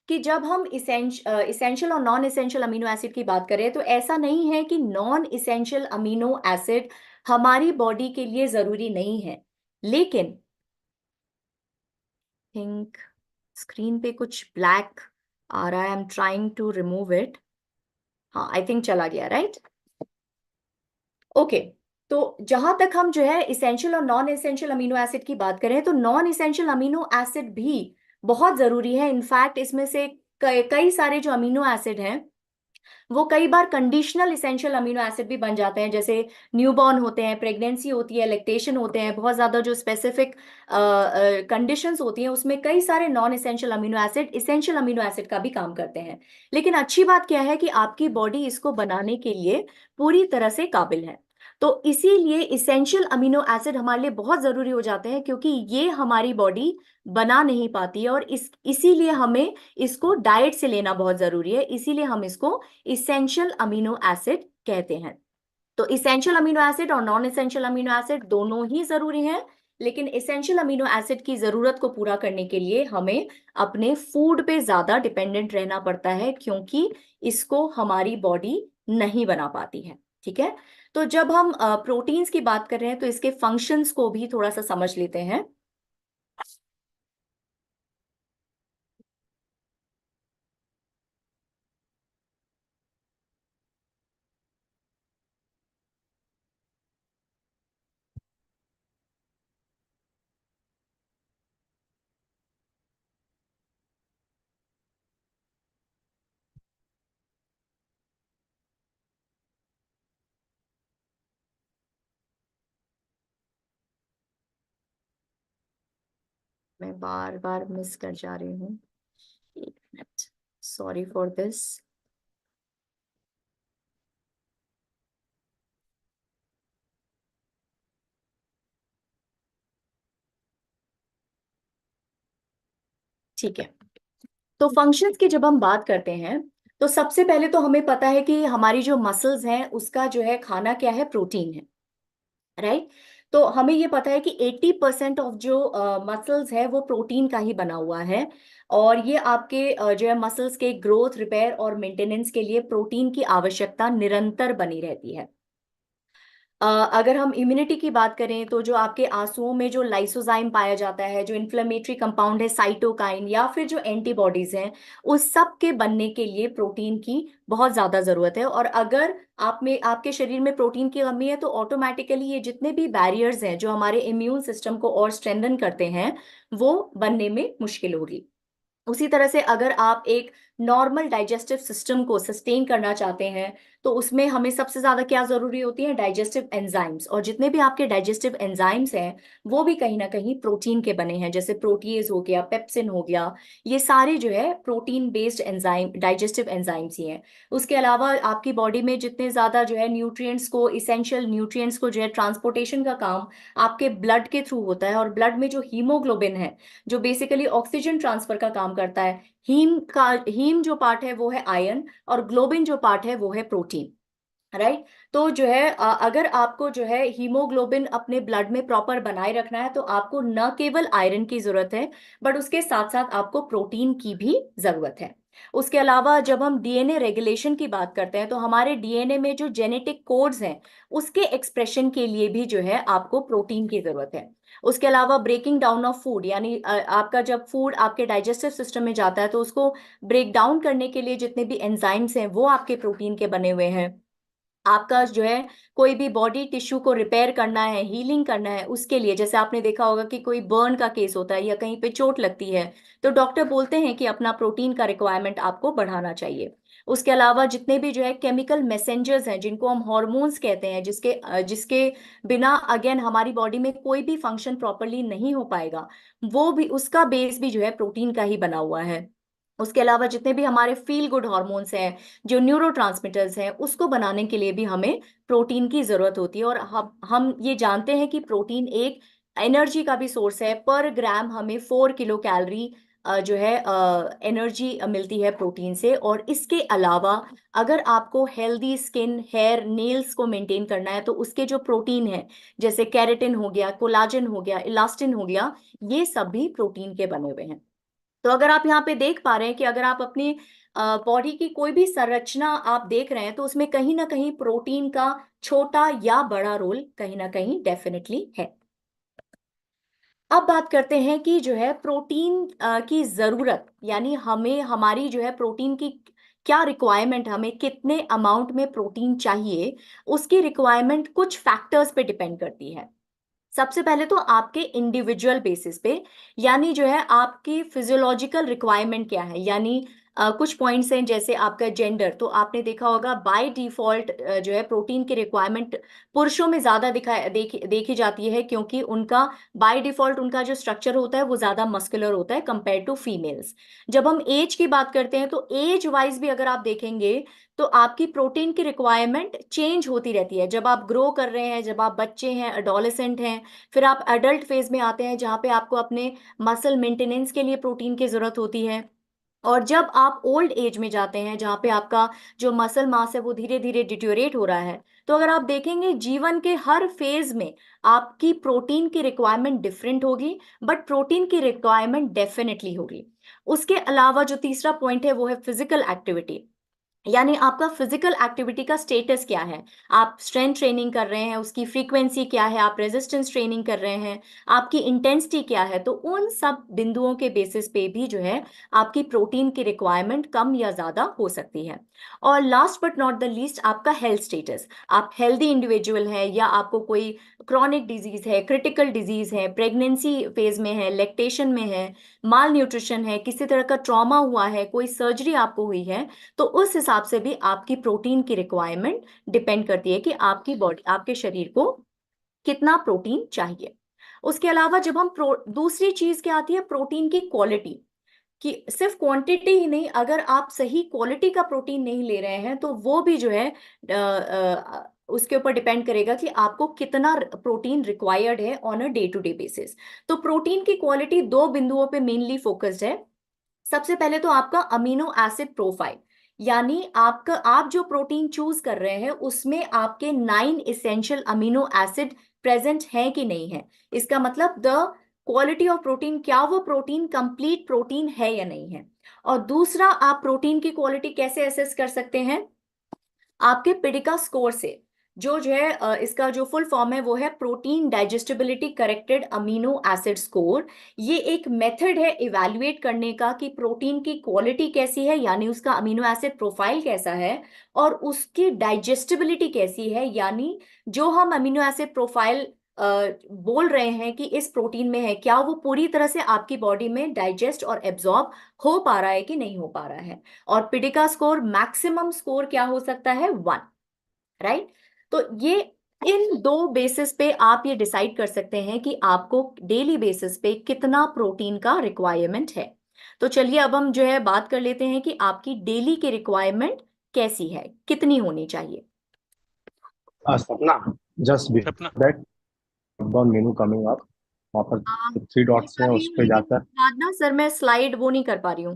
कि जब हम इसेंशियल और नॉन इसेंशियल अमीनो एसिड की बात करें तो ऐसा नहीं है कि नॉन इसेंशियल अमीनो एसिड हमारी बॉडी के लिए जरूरी नहीं है। लेकिन थिंक स्क्रीन पे कुछ ब्लैक आ रहा है, I am trying to remove it. हाँ, आई थिंक चला गया, राइट? ओके। तो जहां तक हम जो है इसेंशियल और नॉन इसेंशियल अमीनो एसिड की बात करें तो नॉन इसेंशियल अमीनो एसिड भी बहुत जरूरी है। इनफैक्ट इसमें से कई सारे जो अमीनो एसिड हैं वो कई बार कंडीशनल इसेंशियल अमीनो एसिड भी बन जाते हैं। जैसे न्यूबॉर्न होते हैं, प्रेगनेंसी होती है, लैक्टेशन होते हैं, बहुत ज्यादा जो स्पेसिफिक कंडीशंस होती हैं उसमें कई सारे non essential amino acid essential amino acid का भी काम करते हैं। लेकिन अच्छी बात क्या है कि आपकी बॉडी इसको बनाने के लिए पूरी तरह से काबिल है। तो इसीलिए इसेंशियल अमीनो एसिड हमारे लिए बहुत जरूरी हो जाते हैं, क्योंकि ये हमारी बॉडी बना नहीं पाती है, और इसीलिए हमें इसको डाइट से लेना बहुत जरूरी है। इसीलिए हम इसको इसेंशियल अमीनो एसिड कहते हैं। तो इसेंशियल अमीनो एसिड और नॉन इसेंशियल अमीनो एसिड दोनों ही जरूरी हैं, लेकिन इसेंशियल अमीनो एसिड की जरूरत को पूरा करने के लिए हमें अपने फूड पे ज्यादा डिपेंडेंट रहना पड़ता है, क्योंकि इसको हमारी बॉडी नहीं बना पाती है। ठीक है। तो जब हम प्रोटीन्स की बात कर रहे हैं तो इसके फंक्शंस को भी थोड़ा सा समझ लेते हैं। मैं बार बार मिस कर जा रही हूँ, एक मिनट, सॉरी फॉर दिस। ठीक है, तो फंक्शंस की जब हम बात करते हैं तो सबसे पहले तो हमें पता है कि हमारी जो मसल्स हैं उसका जो है खाना क्या है, प्रोटीन है, राइट। तो हमें ये पता है कि 80% ऑफ जो मसल्स है वो प्रोटीन का ही बना हुआ है। और ये आपके जो है मसल्स के ग्रोथ, रिपेयर और मेंटेनेंस के लिए प्रोटीन की आवश्यकता निरंतर बनी रहती है। अगर हम इम्यूनिटी की बात करें तो जो आपके आंसुओं में जो लाइसोजाइम पाया जाता है, जो इन्फ्लेमेटरी कंपाउंड है साइटोकाइन, या फिर जो एंटीबॉडीज हैं, उस सब के बनने के लिए प्रोटीन की बहुत ज्यादा जरूरत है। और अगर आप में आपके शरीर में प्रोटीन की कमी है तो ऑटोमेटिकली ये जितने भी बैरियर्स हैं जो हमारे इम्यून सिस्टम को और स्ट्रेंथन करते हैं वो बनने में मुश्किल होगी। उसी तरह से अगर आप एक नॉर्मल डाइजेस्टिव सिस्टम को सस्टेन करना चाहते हैं तो उसमें हमें सबसे ज्यादा क्या जरूरी होती है, डाइजेस्टिव एंजाइम्स। और जितने भी आपके डाइजेस्टिव एंजाइम्स हैं वो भी कहीं ना कहीं प्रोटीन के बने हैं, जैसे प्रोटीएज हो गया, पेप्सिन हो गया, ये सारे जो है protein based enzyme, digestive enzymes ही हैं। उसके अलावा आपकी बॉडी में जितने ज्यादा जो है न्यूट्रिएंट्स को, इसेंशियल न्यूट्रिएंट्स को जो है ट्रांसपोर्टेशन का काम आपके ब्लड के थ्रू होता है। और ब्लड में जो हीमोग्लोबिन है जो बेसिकली ऑक्सीजन ट्रांसफर का काम करता है, हीम जो पार्ट है वो है आयरन, और ग्लोबिन जो पार्ट है वो है प्रोटीन, राइट। तो जो है अगर आपको जो है हीमोग्लोबिन अपने ब्लड में प्रॉपर बनाए रखना है तो आपको न केवल आयरन की जरूरत है बट उसके साथ साथ आपको प्रोटीन की भी जरूरत है। उसके अलावा जब हम डीएनए रेगुलेशन की बात करते हैं तो हमारे डीएनए में जो जेनेटिक कोड्स हैं उसके एक्सप्रेशन के लिए भी जो है आपको प्रोटीन की जरूरत है। उसके अलावा ब्रेकिंग डाउन ऑफ फूड, यानी आपका जब फूड आपके डाइजेस्टिव सिस्टम में जाता है तो उसको ब्रेक डाउन करने के लिए जितने भी एंजाइम्स हैं वो आपके प्रोटीन के बने हुए हैं। आपका जो है कोई भी बॉडी टिश्यू को रिपेयर करना है, हीलिंग करना है, उसके लिए जैसे आपने देखा होगा कि कोई बर्न का केस होता है या कहीं पे चोट लगती है तो डॉक्टर बोलते हैं कि अपना प्रोटीन का रिक्वायरमेंट आपको बढ़ाना चाहिए। उसके अलावा जितने भी जो है केमिकल मैसेंजर्स हैं जिनको हम हॉर्मोन्स कहते हैं, जिसके बिना अगेन हमारी बॉडी में कोई भी फंक्शन प्रॉपरली नहीं हो पाएगा, वो भी, उसका बेस भी जो है प्रोटीन का ही बना हुआ है। उसके अलावा जितने भी हमारे फील गुड हॉर्मोन्स हैं, जो न्यूरोट्रांसमीटर्स हैं, उसको बनाने के लिए भी हमें प्रोटीन की जरूरत होती है। और हम ये जानते हैं कि प्रोटीन एक एनर्जी का भी सोर्स है। पर ग्राम हमें 4 किलो कैलोरी जो है एनर्जी मिलती है प्रोटीन से। और इसके अलावा अगर आपको हेल्दी स्किन, हेयर, नेल्स को मेंटेन करना है तो उसके जो प्रोटीन है, जैसे कैरेटिन हो गया, कोलाजन हो गया, इलास्टिन हो गया, ये सब भी प्रोटीन के बने हुए हैं। तो अगर आप यहाँ पे देख पा रहे हैं कि अगर आप अपनी बॉडी की कोई भी संरचना आप देख रहे हैं तो उसमें कहीं ना कहीं प्रोटीन का छोटा या बड़ा रोल कहीं ना कहीं डेफिनेटली है। अब बात करते हैं कि जो है प्रोटीन की जरूरत, यानी हमें हमारी जो है प्रोटीन की क्या रिक्वायरमेंट, हमें कितने अमाउंट में प्रोटीन चाहिए, उसकी रिक्वायरमेंट कुछ फैक्टर्स पे डिपेंड करती है। सबसे पहले तो आपके इंडिविजुअल बेसिस पे, यानी जो है आपकी फिजियोलॉजिकल रिक्वायरमेंट क्या है, यानी कुछ पॉइंट्स हैं जैसे आपका जेंडर। तो आपने देखा होगा बाय डिफॉल्ट जो है प्रोटीन की रिक्वायरमेंट पुरुषों में ज्यादा देखी जाती है, क्योंकि उनका बाय डिफॉल्ट उनका जो स्ट्रक्चर होता है वो ज्यादा मस्कुलर होता है कंपेयर टू फीमेल्स। जब हम एज की बात करते हैं तो एज वाइज भी अगर आप देखेंगे तो आपकी प्रोटीन की रिक्वायरमेंट चेंज होती रहती है। जब आप ग्रो कर रहे हैं, जब आप बच्चे हैं, अडोलेसेंट हैं, फिर आप एडल्ट फेज में आते हैं जहां पे आपको अपने मसल मेंटेनेंस के लिए प्रोटीन की जरूरत होती है। और जब आप ओल्ड एज में जाते हैं जहां पे आपका जो मसल मास है वो धीरे धीरे डिट्योरेट हो रहा है, तो अगर आप देखेंगे जीवन के हर फेज में आपकी प्रोटीन की रिक्वायरमेंट डिफरेंट होगी, बट प्रोटीन की रिक्वायरमेंट डेफिनेटली होगी। उसके अलावा जो तीसरा पॉइंट है वो है फिजिकल एक्टिविटी, यानी आपका फिजिकल एक्टिविटी का स्टेटस क्या है। आप स्ट्रेंथ ट्रेनिंग कर रहे हैं, उसकी फ्रीक्वेंसी क्या है, आप रेजिस्टेंस ट्रेनिंग कर रहे हैं, आपकी इंटेंसिटी क्या है। तो उन सब बिंदुओं के बेसिस पे भी जो है आपकी प्रोटीन की रिक्वायरमेंट कम या ज्यादा हो सकती है। और last but not the least, आपका हेल्थ स्टेटस। आप हेल्दी इंडिविजुअल है या आपको कोई क्रॉनिक डिजीज है, क्रिटिकल डिजीज है, प्रेगनेंसी फेज में है, लैक्टेशन में है, माल न्यूट्रिशन है, किसी तरह का ट्रॉमा हुआ है, कोई सर्जरी आपको हुई है, तो उस हिसाब से भी आपकी प्रोटीन की रिक्वायरमेंट डिपेंड करती है कि आपकी बॉडी, आपके शरीर को कितना प्रोटीन चाहिए। उसके अलावा जब हम दूसरी चीज क्या आती है, प्रोटीन की क्वालिटी। कि सिर्फ क्वांटिटी ही नहीं, अगर आप सही क्वालिटी का प्रोटीन नहीं ले रहे हैं तो वो भी जो है उसके ऊपर डिपेंड करेगा कि आपको कितना प्रोटीन रिक्वायर्ड है on a day to day basis. तो प्रोटीन की क्वालिटी दो बिंदुओं पे मेनली फोकस्ड है। सबसे पहले तो आपका अमीनो एसिड प्रोफाइल, यानी आप जो प्रोटीन चूज कर रहे हैं उसमें आपके 9 इसेंशियल अमीनो एसिड प्रेजेंट है कि नहीं है। इसका मतलब द क्वालिटी ऑफ प्रोटीन, क्या वो प्रोटीन कंप्लीट प्रोटीन है या नहीं है। और दूसरा, आप प्रोटीन की क्वालिटी कैसे असेस कर सकते हैं? आपके पिडिका स्कोर से। जो है इसका जो फुल फॉर्म है वो है protein digestibility corrected amino acid score. ये एक मेथड है इवैल्यूएट करने का कि प्रोटीन की क्वालिटी कैसी है, यानी उसका अमीनो एसिड प्रोफाइल कैसा है, और उसकी डाइजेस्टिबिलिटी कैसी है, यानी जो हम अमीनो एसिड प्रोफाइल बोल रहे हैं कि इस प्रोटीन में है, क्या वो पूरी तरह से आपकी बॉडी में डाइजेस्ट और एब्जॉर्ब हो पा रहा है कि नहीं हो पा रहा है। और पिडिका स्कोर मैक्सिमम स्कोर क्या हो सकता है? 1, राइट। तो ये इन दो बेसिस पे आप ये डिसाइड कर सकते हैं कि आपको डेली बेसिस पे कितना प्रोटीन का रिक्वायरमेंट है। तो चलिए अब हम जो है बात कर लेते हैं कि आपकी डेली की रिक्वायरमेंट कैसी है, कितनी होनी चाहिए। सपना, just before सपना that, countdown menu coming up, वहाँ पर जो 3 देख डॉट्स पा हैं रही उस हूँ, पे लेकिन जाकर उसके बाद ना सर मैं स्लाइड वो नहीं कर पा रही हूँ,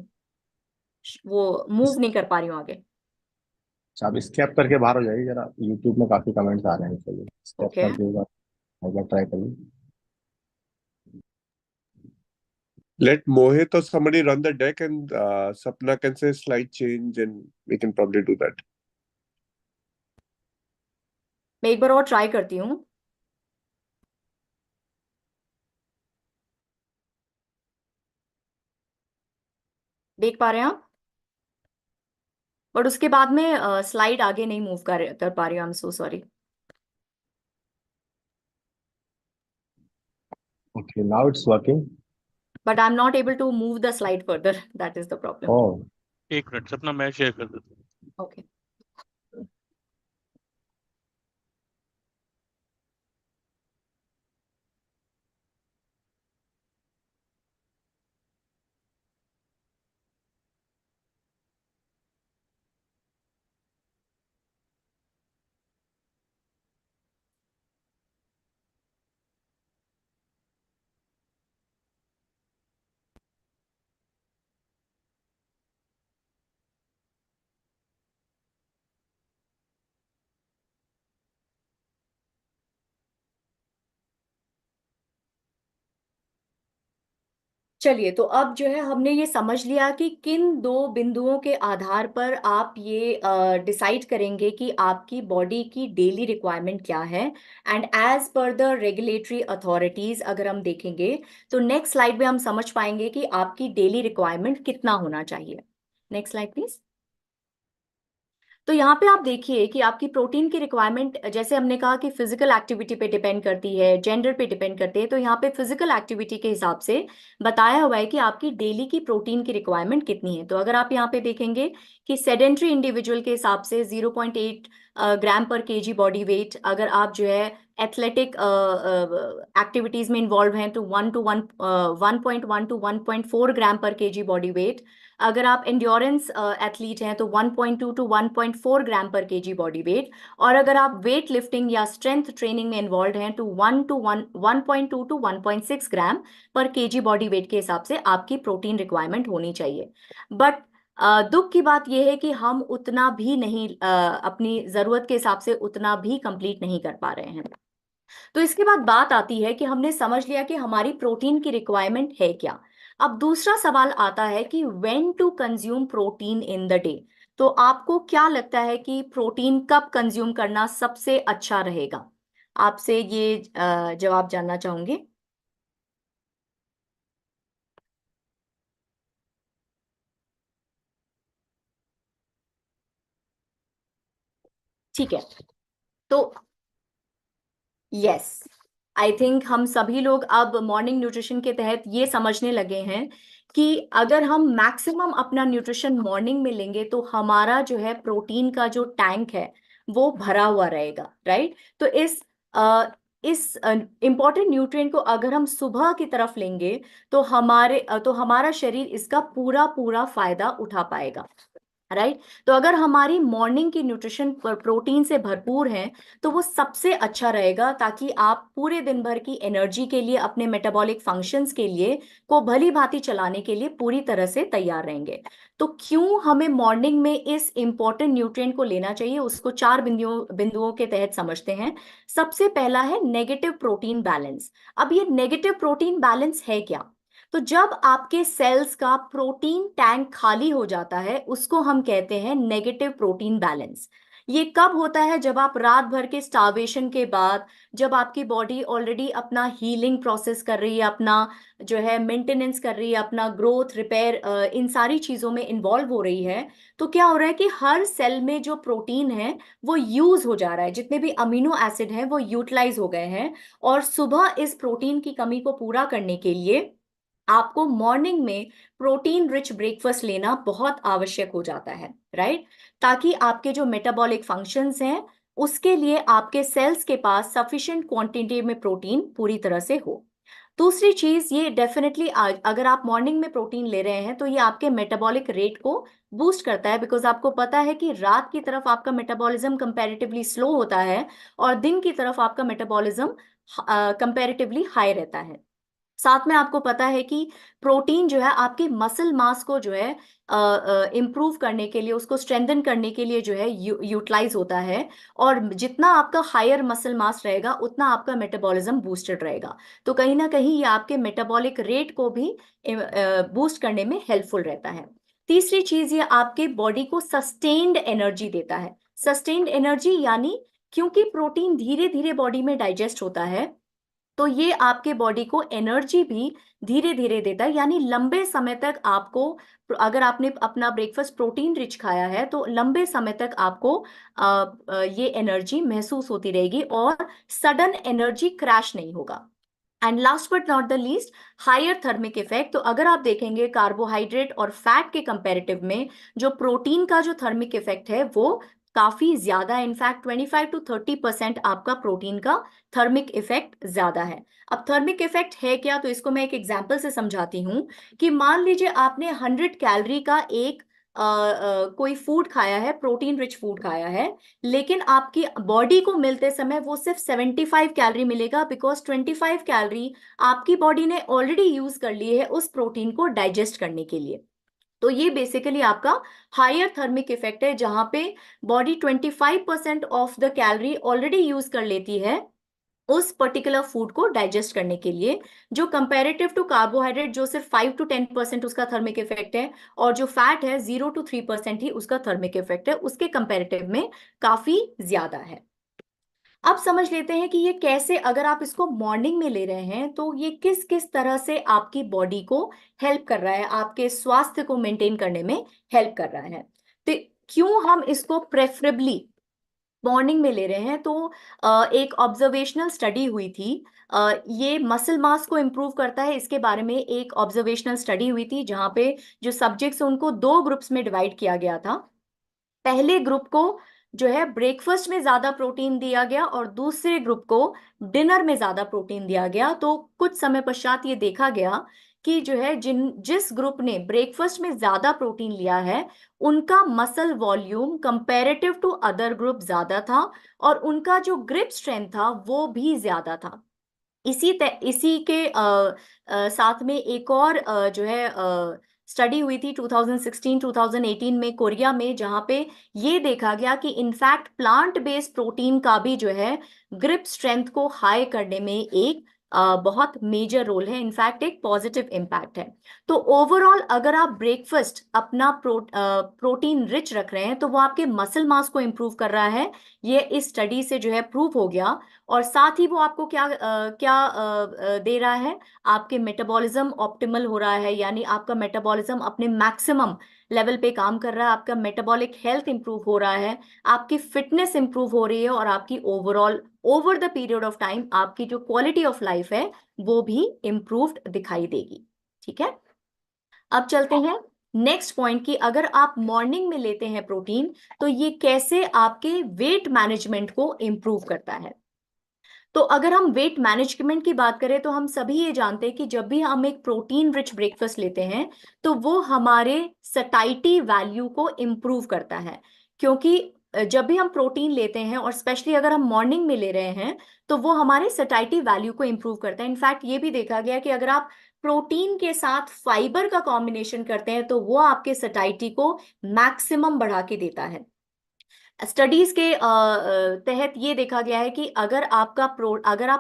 वो मूव नहीं कर पा रही हूँ आगे। आप स्केप करके बाहर हो जाइए जरा। यूट्यूब में काफी कमेंट्स आ रहे हैं, चलिए स्केप ओके, करके एक बार ट्राई करिए। Let Mohit or somebody run the deck and Sapna can say slide change and we can probably do that. मैं एक बार और ट्राई करती हूँ। देख पा रहे हैं आप? बट उसके बाद में स्लाइड आगे नहीं मूव कर पा रही हूँ। I am so sorry. Okay, now it's working. But I am not able to move the slide further, that is the problem. Oh, एक मिनट सपना, मैं शेयर कर देता हूँ। ओके, चलिए तो अब जो है हमने ये समझ लिया कि किन दो बिंदुओं के आधार पर आप ये डिसाइड करेंगे कि आपकी बॉडी की डेली रिक्वायरमेंट क्या है। And as per the regulatory authorities अगर हम देखेंगे तो नेक्स्ट स्लाइड में हम समझ पाएंगे कि आपकी डेली रिक्वायरमेंट कितना होना चाहिए। Next slide please. तो यहाँ पे आप देखिए कि आपकी प्रोटीन की रिक्वायरमेंट, जैसे हमने कहा कि फिजिकल एक्टिविटी पे डिपेंड करती है, जेंडर पे डिपेंड करती है, तो यहाँ पे फिजिकल एक्टिविटी के हिसाब से बताया हुआ है कि आपकी डेली की प्रोटीन की रिक्वायरमेंट कितनी है। तो अगर आप यहाँ पे देखेंगे कि सेडेंट्री इंडिविजुअल के हिसाब से 0.8 ग्राम पर केजी बॉडी वेट, अगर आप जो है एथलेटिक एक्टिविटीज में इन्वॉल्व हैं तो 1.1 टू 1.4 ग्राम पर केजी बॉडी वेट, अगर आप एंड्योरेंस एथलीट हैं तो 1.2 टू 1.4 ग्राम पर केजी बॉडी वेट, और अगर आप वेट लिफ्टिंग या स्ट्रेंथ ट्रेनिंग में इन्वॉल्व हैं तो 1.2 टू 1.6 ग्राम पर केजी बॉडी वेट के हिसाब से आपकी प्रोटीन रिक्वायरमेंट होनी चाहिए। बट दुख की बात यह है कि हम उतना भी नहीं अपनी जरूरत के हिसाब से उतना भी कंप्लीट नहीं कर पा रहे हैं। तो इसके बाद बात आती है कि हमने समझ लिया कि हमारी प्रोटीन की रिक्वायरमेंट है क्या। अब दूसरा सवाल आता है कि when to consume protein in the day. तो आपको क्या लगता है कि प्रोटीन कब कंज्यूम करना सबसे अच्छा रहेगा? आपसे ये जवाब जानना चाहूंगी। ठीक है, तो यस, आई थिंक हम सभी लोग अब मॉर्निंग न्यूट्रिशन के तहत ये समझने लगे हैं कि अगर हम मैक्सिमम अपना न्यूट्रिशन मॉर्निंग में लेंगे तो हमारा जो है प्रोटीन का जो टैंक है वो भरा हुआ रहेगा, राइट। तो इस इंपॉर्टेंट न्यूट्रिएंट को अगर हम सुबह की तरफ लेंगे तो हमारा शरीर इसका पूरा पूरा फायदा उठा पाएगा, राइट। तो अगर हमारी मॉर्निंग की न्यूट्रिशन प्रोटीन से भरपूर है तो वो सबसे अच्छा रहेगा, ताकि आप पूरे दिन भर की एनर्जी के लिए, अपने मेटाबॉलिक फंक्शंस के लिए को भली भांति चलाने के लिए पूरी तरह से तैयार रहेंगे। तो क्यों हमें मॉर्निंग में इस इंपॉर्टेंट न्यूट्रिएंट को लेना चाहिए, उसको 4 बिंदुओं के तहत समझते हैं। सबसे पहला है नेगेटिव प्रोटीन बैलेंस। अब ये नेगेटिव प्रोटीन बैलेंस है क्या? तो जब आपके सेल्स का प्रोटीन टैंक खाली हो जाता है, उसको हम कहते हैं नेगेटिव प्रोटीन बैलेंस। ये कब होता है? जब आप रात भर के स्टार्वेशन के बाद, जब आपकी बॉडी ऑलरेडी अपना हीलिंग प्रोसेस कर रही है, अपना जो है मेंटेनेंस कर रही है, अपना ग्रोथ, रिपेयर, इन सारी चीजों में इन्वॉल्व हो रही है। तो क्या हो रहा है कि हर सेल में जो प्रोटीन है वो यूज हो जा रहा है, जितने भी अमीनो एसिड हैं वो यूटिलाइज हो गए हैं। और सुबह इस प्रोटीन की कमी को पूरा करने के लिए आपको मॉर्निंग में प्रोटीन रिच ब्रेकफास्ट लेना बहुत आवश्यक हो जाता है, राइट। ताकि आपके जो मेटाबॉलिक फंक्शंस हैं उसके लिए आपके सेल्स के पास सफिशिएंट क्वांटिटी में प्रोटीन पूरी तरह से हो। दूसरी चीज, ये डेफिनेटली अगर आप मॉर्निंग में प्रोटीन ले रहे हैं तो ये आपके मेटाबॉलिक रेट को बूस्ट करता है, बिकॉज आपको पता है कि रात की तरफ आपका मेटाबॉलिज्म कंपैरेटिवली स्लो होता है और दिन की तरफ आपका मेटाबॉलिज्म कंपैरेटिवली हाई रहता है। साथ में आपको पता है कि प्रोटीन जो है आपके मसल मास को जो है इम्प्रूव करने के लिए, उसको स्ट्रेंथन करने के लिए जो है यूटिलाइज होता है। और जितना आपका हायर मसल मास रहेगा उतना आपका मेटाबॉलिज्म बूस्टेड रहेगा। तो कहीं ना कहीं ये आपके मेटाबॉलिक रेट को भी बूस्ट करने में हेल्पफुल रहता है। तीसरी चीज, ये आपके बॉडी को सस्टेन्ड एनर्जी देता है। सस्टेन्ड एनर्जी यानी क्योंकि प्रोटीन धीरे धीरे बॉडी में डाइजेस्ट होता है, तो ये आपके बॉडी को एनर्जी भी धीरे धीरे देता है। यानी लंबे समय तक आपको, अगर आपने अपना ब्रेकफास्ट प्रोटीन रिच खाया है तो लंबे समय तक आपको ये एनर्जी महसूस होती रहेगी और सडन एनर्जी क्रैश नहीं होगा। And last but not the least, higher thermic effect. तो अगर आप देखेंगे कार्बोहाइड्रेट और फैट के कंपैरेटिव में जो प्रोटीन का जो थर्मिक इफेक्ट है वो काफी ज्यादा है। इनफैक्ट 25 to 30% आपका प्रोटीन का थर्मिक इफेक्ट ज्यादा है। अब थर्मिक इफेक्ट है क्या, तो इसको मैं एक एग्जांपल से समझाती हूँ कि मान लीजिए आपने 100 कैलोरी का एक कोई फूड खाया है, प्रोटीन रिच फूड खाया है, लेकिन आपकी बॉडी को मिलते समय वो सिर्फ 75 कैलोरी मिलेगा, बिकॉज 25 कैलोरी आपकी बॉडी ने ऑलरेडी यूज कर ली है उस प्रोटीन को डाइजेस्ट करने के लिए। तो ये बेसिकली आपका हायर थर्मिक इफेक्ट है, जहां पे body 25% of the calorie already use कर लेती है उस पर्टिकुलर फूड को डाइजेस्ट करने के लिए, जो कंपैरेटिव टू कार्बोहाइड्रेट जो सिर्फ 5 to 10% उसका थर्मिक इफेक्ट है, और जो फैट है 0 to 3% ही उसका थर्मिक इफेक्ट है, उसके कंपैरेटिव में काफी ज्यादा है। अब समझ लेते हैं कि ये कैसे, अगर आप इसको मॉर्निंग में ले रहे हैं तो ये किस किस तरह से आपकी बॉडी को हेल्प कर रहा है, आपके स्वास्थ्य को मेंटेन करने में हेल्प कर रहा है। तो क्यों हम इसको प्रेफरेबली मॉर्निंग में ले रहे हैं, तो एक ऑब्जर्वेशनल स्टडी हुई थी। ये मसल मास को इम्प्रूव करता है, इसके बारे में एक ऑब्जर्वेशनल स्टडी हुई थी जहां पे जो सब्जेक्ट्स उनको 2 ग्रुप्स में डिवाइड किया गया था। पहले ग्रुप को जो है ब्रेकफास्ट में ज्यादा प्रोटीन दिया गया और दूसरे ग्रुप को डिनर में ज्यादा प्रोटीन दिया गया। तो कुछ समय पश्चात ये देखा गया कि जो है जिस ग्रुप ने ब्रेकफास्ट में ज्यादा प्रोटीन लिया है उनका muscle volume comparative to other group ज्यादा था और उनका जो ग्रिप स्ट्रेंथ था वो भी ज्यादा था। इसी के साथ में एक और जो है स्टडी हुई थी 2016-2018 में कोरिया में, जहां पे ये देखा गया कि इनफैक्ट प्लांट बेस्ड प्रोटीन का भी जो है ग्रिप स्ट्रेंथ को हाई करने में एक बहुत मेजर रोल है, इनफैक्ट एक पॉजिटिव इम्पैक्ट है। तो ओवरऑल अगर आप ब्रेकफास्ट अपना प्रोटीन रिच रख रहे हैं तो वो आपके मसल मास को इम्प्रूव कर रहा है, ये इस स्टडी से जो है प्रूव हो गया। और साथ ही वो आपको क्या दे रहा है, आपके मेटाबॉलिज्म ऑप्टिमल हो रहा है, यानी आपका मेटाबॉलिज्म अपने मैक्सिमम लेवल पे काम कर रहा है, आपका मेटाबॉलिक हेल्थ इंप्रूव हो रहा है, आपकी फिटनेस इंप्रूव हो रही है और आपकी overall over the period of time आपकी जो क्वालिटी ऑफ लाइफ है वो भी इंप्रूव्ड दिखाई देगी। ठीक है, अब चलते हैं नेक्स्ट पॉइंट की, अगर आप मॉर्निंग में लेते हैं प्रोटीन तो ये कैसे आपके वेट मैनेजमेंट को इंप्रूव करता है। तो अगर हम वेट मैनेजमेंट की बात करें तो हम सभी ये जानते हैं कि जब भी हम एक प्रोटीन रिच ब्रेकफास्ट लेते हैं तो वो हमारे सटाइटी वैल्यू को इम्प्रूव करता है। क्योंकि जब भी हम प्रोटीन लेते हैं और स्पेशली अगर हम मॉर्निंग में ले रहे हैं तो वो हमारे सटाइटी वैल्यू को इम्प्रूव करता है। इनफैक्ट ये भी देखा गया कि अगर आप प्रोटीन के साथ फाइबर का कॉम्बिनेशन करते हैं तो वो आपके सटाइटी को मैक्सिमम बढ़ा के देता है। स्टडीज के तहत ये देखा गया है कि अगर आप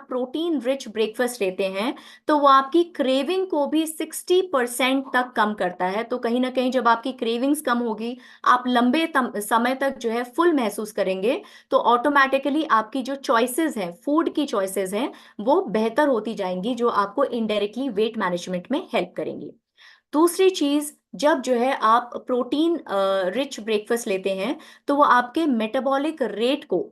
प्रोटीन रिच ब्रेकफास्ट लेते हैं तो वो आपकी क्रेविंग को भी 60% तक कम करता है। तो कहीं ना कहीं जब आपकी क्रेविंग्स कम होगी, आप लंबे समय तक जो है फुल महसूस करेंगे, तो ऑटोमेटिकली आपकी जो चॉइसेस हैं, फूड की चॉइसेस हैं, वो बेहतर होती जाएंगी, जो आपको इनडायरेक्टली वेट मैनेजमेंट में हेल्प करेंगी। दूसरी चीज, जब जो है आप प्रोटीन रिच ब्रेकफास्ट लेते हैं तो वो आपके मेटाबॉलिक रेट को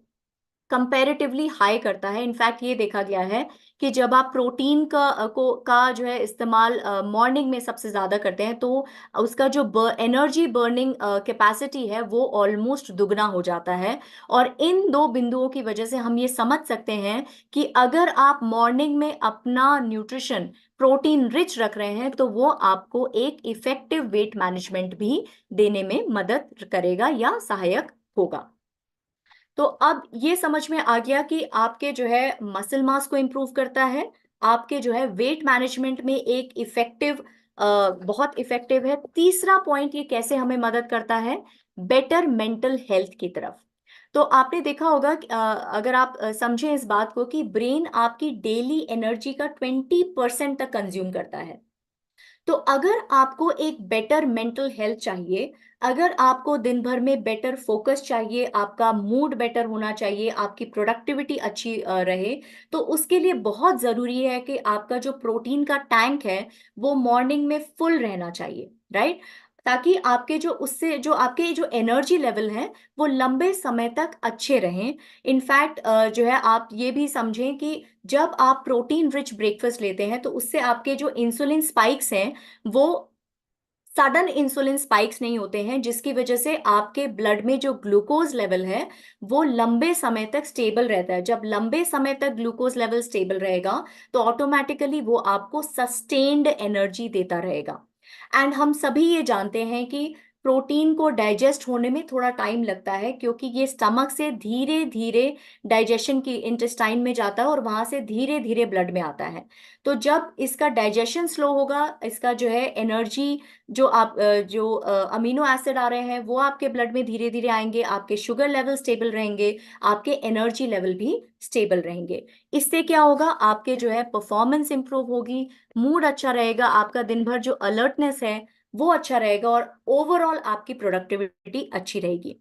कंपैरेटिवली हाई करता है। इनफैक्ट ये देखा गया है कि जब आप प्रोटीन का जो है इस्तेमाल मॉर्निंग में सबसे ज्यादा करते हैं तो उसका जो एनर्जी बर्निंग कैपेसिटी है वो ऑलमोस्ट दुगना हो जाता है। और इन दो बिंदुओं की वजह से हम ये समझ सकते हैं कि अगर आप मॉर्निंग में अपना न्यूट्रिशन प्रोटीन रिच रख रहे हैं तो वो आपको एक इफेक्टिव वेट मैनेजमेंट भी देने में मदद करेगा या सहायक होगा। तो अब ये समझ में आ गया कि आपके जो है मसल मास को इम्प्रूव करता है, आपके जो है वेट मैनेजमेंट में एक इफेक्टिव बहुत इफेक्टिव है। तीसरा पॉइंट, ये कैसे हमें मदद करता है बेटर मेंटल हेल्थ की तरफ। तो आपने देखा होगा कि, अगर आप समझें इस बात को कि ब्रेन आपकी डेली एनर्जी का 20% तक कंज्यूम करता है। तो अगर आपको एक बेटर मेंटल हेल्थ चाहिए, अगर आपको दिन भर में बेटर फोकस चाहिए, आपका मूड बेटर होना चाहिए, आपकी प्रोडक्टिविटी अच्छी रहे, तो उसके लिए बहुत जरूरी है कि आपका जो प्रोटीन का टैंक है वो मॉर्निंग में फुल रहना चाहिए, राइट? ताकि आपके जो एनर्जी लेवल है वो लंबे समय तक अच्छे रहें। इनफैक्ट जो है आप ये भी समझें कि जब आप प्रोटीन रिच ब्रेकफास्ट लेते हैं तो उससे आपके जो इंसुलिन स्पाइक्स हैं वो सडन इंसुलिन स्पाइक्स नहीं होते हैं, जिसकी वजह से आपके ब्लड में जो ग्लूकोज लेवल है वो लंबे समय तक स्टेबल रहता है। जब लंबे समय तक ग्लूकोज लेवल स्टेबल रहेगा तो ऑटोमेटिकली वो आपको सस्टेन्ड एनर्जी देता रहेगा। एंड हम सभी ये जानते हैं कि प्रोटीन को डाइजेस्ट होने में थोड़ा टाइम लगता है, क्योंकि ये स्टमक से धीरे धीरे डाइजेशन की इंटेस्टाइन में जाता है और वहां से धीरे धीरे ब्लड में आता है। तो जब इसका डाइजेशन स्लो होगा, इसका जो है एनर्जी, जो अमीनो एसिड आ रहे हैं वो आपके ब्लड में धीरे धीरे आएंगे, आपके शुगर लेवल स्टेबल रहेंगे, आपके एनर्जी लेवल भी स्टेबल रहेंगे। इससे क्या होगा, आपके जो है परफॉर्मेंस इंप्रूव होगी, मूड अच्छा रहेगा, आपका दिन भर जो अलर्टनेस है वो अच्छा रहेगा और ओवरऑल आपकी प्रोडक्टिविटी अच्छी रहेगी।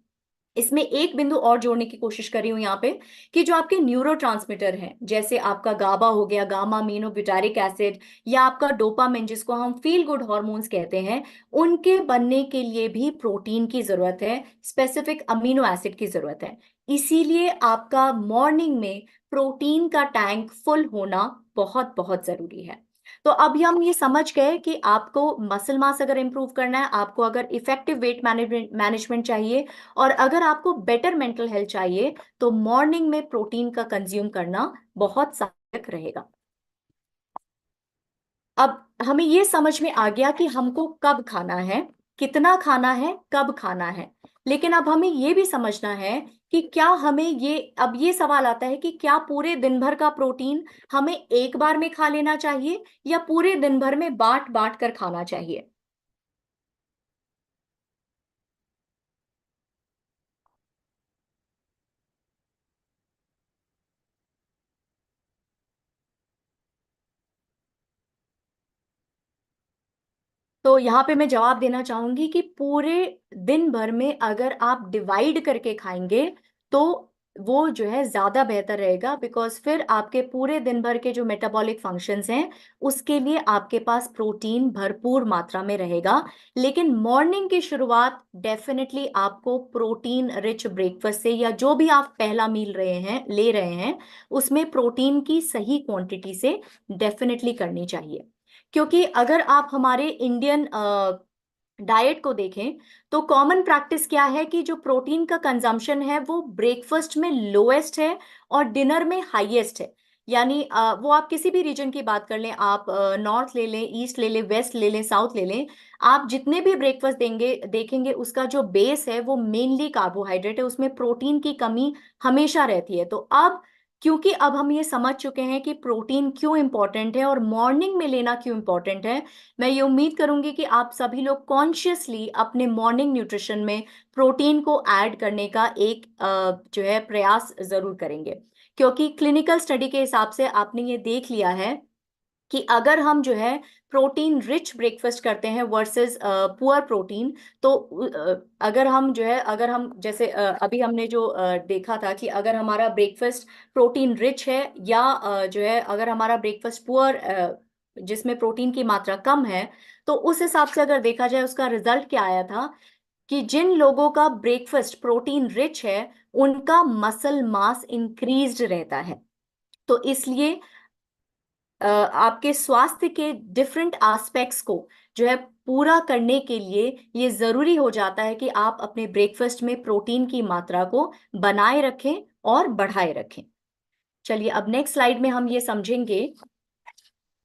इसमें एक बिंदु और जोड़ने की कोशिश कर रही हूं यहाँ पे कि जो आपके न्यूरोट्रांसमीटर हैं, जैसे आपका गाबा हो गया, गामा अमीनो ब्यूटारिक एसिड, या आपका डोपामिन जिसको हम फील गुड हॉर्मोन्स कहते हैं, उनके बनने के लिए भी प्रोटीन की जरूरत है, स्पेसिफिक अमीनो एसिड की जरूरत है। इसीलिए आपका मॉर्निंग में प्रोटीन का टैंक फुल होना बहुत बहुत जरूरी है। तो अभी हम ये समझ गए कि आपको मसल मास अगर इंप्रूव करना है, आपको अगर इफेक्टिव वेट मैनेजमेंट चाहिए, और अगर आपको बेटर मेंटल हेल्थ चाहिए, तो मॉर्निंग में प्रोटीन का कंज्यूम करना बहुत सहायक रहेगा। अब हमें ये समझ में आ गया कि हमको कब खाना है, कितना खाना है, कब खाना है। लेकिन अब हमें ये भी समझना है कि क्या हमें अब ये सवाल आता है कि क्या पूरे दिन भर का प्रोटीन हमें एक बार में खा लेना चाहिए या पूरे दिन भर में बांट बांट कर खाना चाहिए। तो यहाँ पे मैं जवाब देना चाहूंगी कि पूरे दिन भर में अगर आप डिवाइड करके खाएंगे तो वो जो है ज्यादा बेहतर रहेगा, बिकॉज फिर आपके पूरे दिन भर के जो मेटाबॉलिक फंक्शंस हैं उसके लिए आपके पास प्रोटीन भरपूर मात्रा में रहेगा। लेकिन मॉर्निंग की शुरुआत डेफिनेटली आपको प्रोटीन रिच ब्रेकफास्ट से, या जो भी आप पहला मील ले रहे हैं उसमें प्रोटीन की सही क्वांटिटी से डेफिनेटली करनी चाहिए। क्योंकि अगर आप हमारे इंडियन डाइट को देखें तो कॉमन प्रैक्टिस क्या है कि जो प्रोटीन का कंजम्पशन है वो ब्रेकफास्ट में लोएस्ट है और डिनर में हाईएस्ट है। यानी वो आप किसी भी रीजन की बात कर लें, आप नॉर्थ ले लें, ईस्ट ले लें, वेस्ट ले लें, साउथ ले लें, आप जितने भी ब्रेकफास्ट देंगे देखेंगे उसका जो बेस है वो मेनली कार्बोहाइड्रेट है, उसमें प्रोटीन की कमी हमेशा रहती है। तो अब क्योंकि अब हम ये समझ चुके हैं कि प्रोटीन क्यों इंपॉर्टेंट है और मॉर्निंग में लेना क्यों इंपॉर्टेंट है, मैं ये उम्मीद करूंगी कि आप सभी लोग कॉन्शियसली अपने मॉर्निंग न्यूट्रिशन में प्रोटीन को ऐड करने का एक जो है प्रयास जरूर करेंगे। क्योंकि क्लिनिकल स्टडी के हिसाब से आपने ये देख लिया है कि अगर हम जो है प्रोटीन रिच ब्रेकफास्ट करते हैं वर्सेस पुअर प्रोटीन, तो अगर हम जो है, अगर हम जैसे अभी हमने जो देखा था कि अगर हमारा ब्रेकफास्ट प्रोटीन रिच है या जो है अगर हमारा ब्रेकफास्ट पुअर जिसमें प्रोटीन की मात्रा कम है, तो उस हिसाब से अगर देखा जाए उसका रिजल्ट क्या आया था कि जिन लोगों का ब्रेकफास्ट प्रोटीन रिच है उनका मसल मास इंक्रीज्ड रहता है। तो इसलिए आपके स्वास्थ्य के डिफरेंट एस्पेक्ट्स को जो है पूरा करने के लिए ये जरूरी हो जाता है कि आप अपने ब्रेकफास्ट में प्रोटीन की मात्रा को बनाए रखें और बढ़ाए रखें। चलिए अब नेक्स्ट स्लाइड में हम ये समझेंगे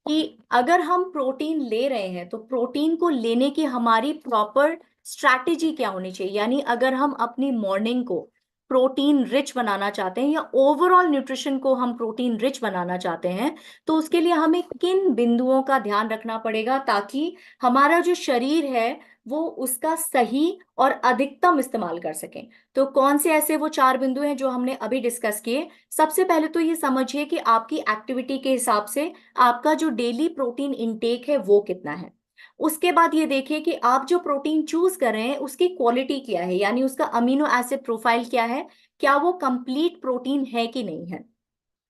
कि अगर हम प्रोटीन ले रहे हैं तो प्रोटीन को लेने की हमारी प्रॉपर स्ट्रैटेजी क्या होनी चाहिए। यानी अगर हम अपनी मॉर्निंग को प्रोटीन रिच बनाना चाहते हैं या ओवरऑल न्यूट्रिशन को हम प्रोटीन रिच बनाना चाहते हैं, तो उसके लिए हमें किन बिंदुओं का ध्यान रखना पड़ेगा ताकि हमारा जो शरीर है वो उसका सही और अधिकतम इस्तेमाल कर सके। तो कौन से ऐसे वो 4 बिंदु हैं जो हमने अभी डिस्कस किए। सबसे पहले तो ये समझिए कि आपकी एक्टिविटी के हिसाब से आपका जो डेली प्रोटीन इनटेक है वो कितना है। उसके बाद ये देखिए कि आप जो प्रोटीन चूज कर रहे हैं उसकी क्वालिटी क्या है, यानी उसका अमीनो एसिड प्रोफाइल क्या है, क्या वो कंप्लीट प्रोटीन है कि नहीं है।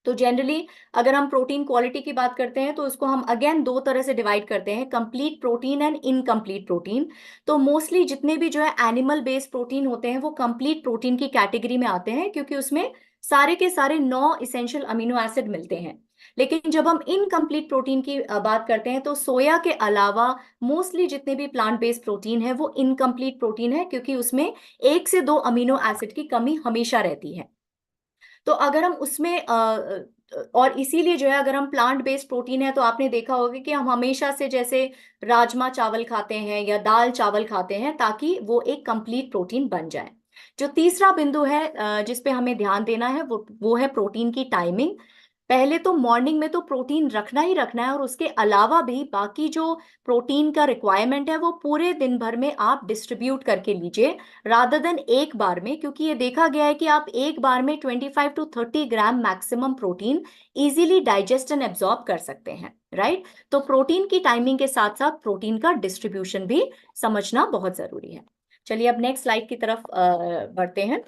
तो जनरली अगर हम प्रोटीन क्वालिटी की बात करते हैं तो उसको हम अगेन दो तरह से डिवाइड करते हैं, complete protein and incomplete protein. तो मोस्टली जितने भी जो है एनिमल बेस्ड प्रोटीन होते हैं वो कंप्लीट प्रोटीन की कैटेगरी में आते हैं क्योंकि उसमें सारे के सारे 9 इसेंशियल अमीनो एसिड मिलते हैं। लेकिन जब हम इनकम्प्लीट प्रोटीन की बात करते हैं तो सोया के अलावा मोस्टली जितने भी प्लांट बेस्ड प्रोटीन है वो इनकम्प्लीट प्रोटीन है क्योंकि उसमें 1 से 2 अमीनो एसिड की कमी हमेशा रहती है। तो अगर हम उसमें और इसीलिए जो है अगर हम प्लांट बेस्ड प्रोटीन है तो आपने देखा होगा कि हम हमेशा से जैसे राजमा चावल खाते हैं या दाल चावल खाते हैं ताकि वो एक कंप्लीट प्रोटीन बन जाए। जो तीसरा बिंदु है जिस पे हमें ध्यान देना है वो है प्रोटीन की टाइमिंग। पहले तो मॉर्निंग में तो प्रोटीन रखना ही रखना है और उसके अलावा भी बाकी जो प्रोटीन का रिक्वायरमेंट है वो पूरे दिन भर में आप डिस्ट्रीब्यूट करके लीजिए रादर देन एक बार में, क्योंकि ये देखा गया है कि आप एक बार में 25 to 30 gram maximum protein easily digest and absorb कर सकते हैं, राइट। तो प्रोटीन की टाइमिंग के साथ साथ प्रोटीन का डिस्ट्रीब्यूशन भी समझना बहुत जरूरी है। चलिए अब नेक्स्ट स्लाइड की तरफ बढ़ते हैं।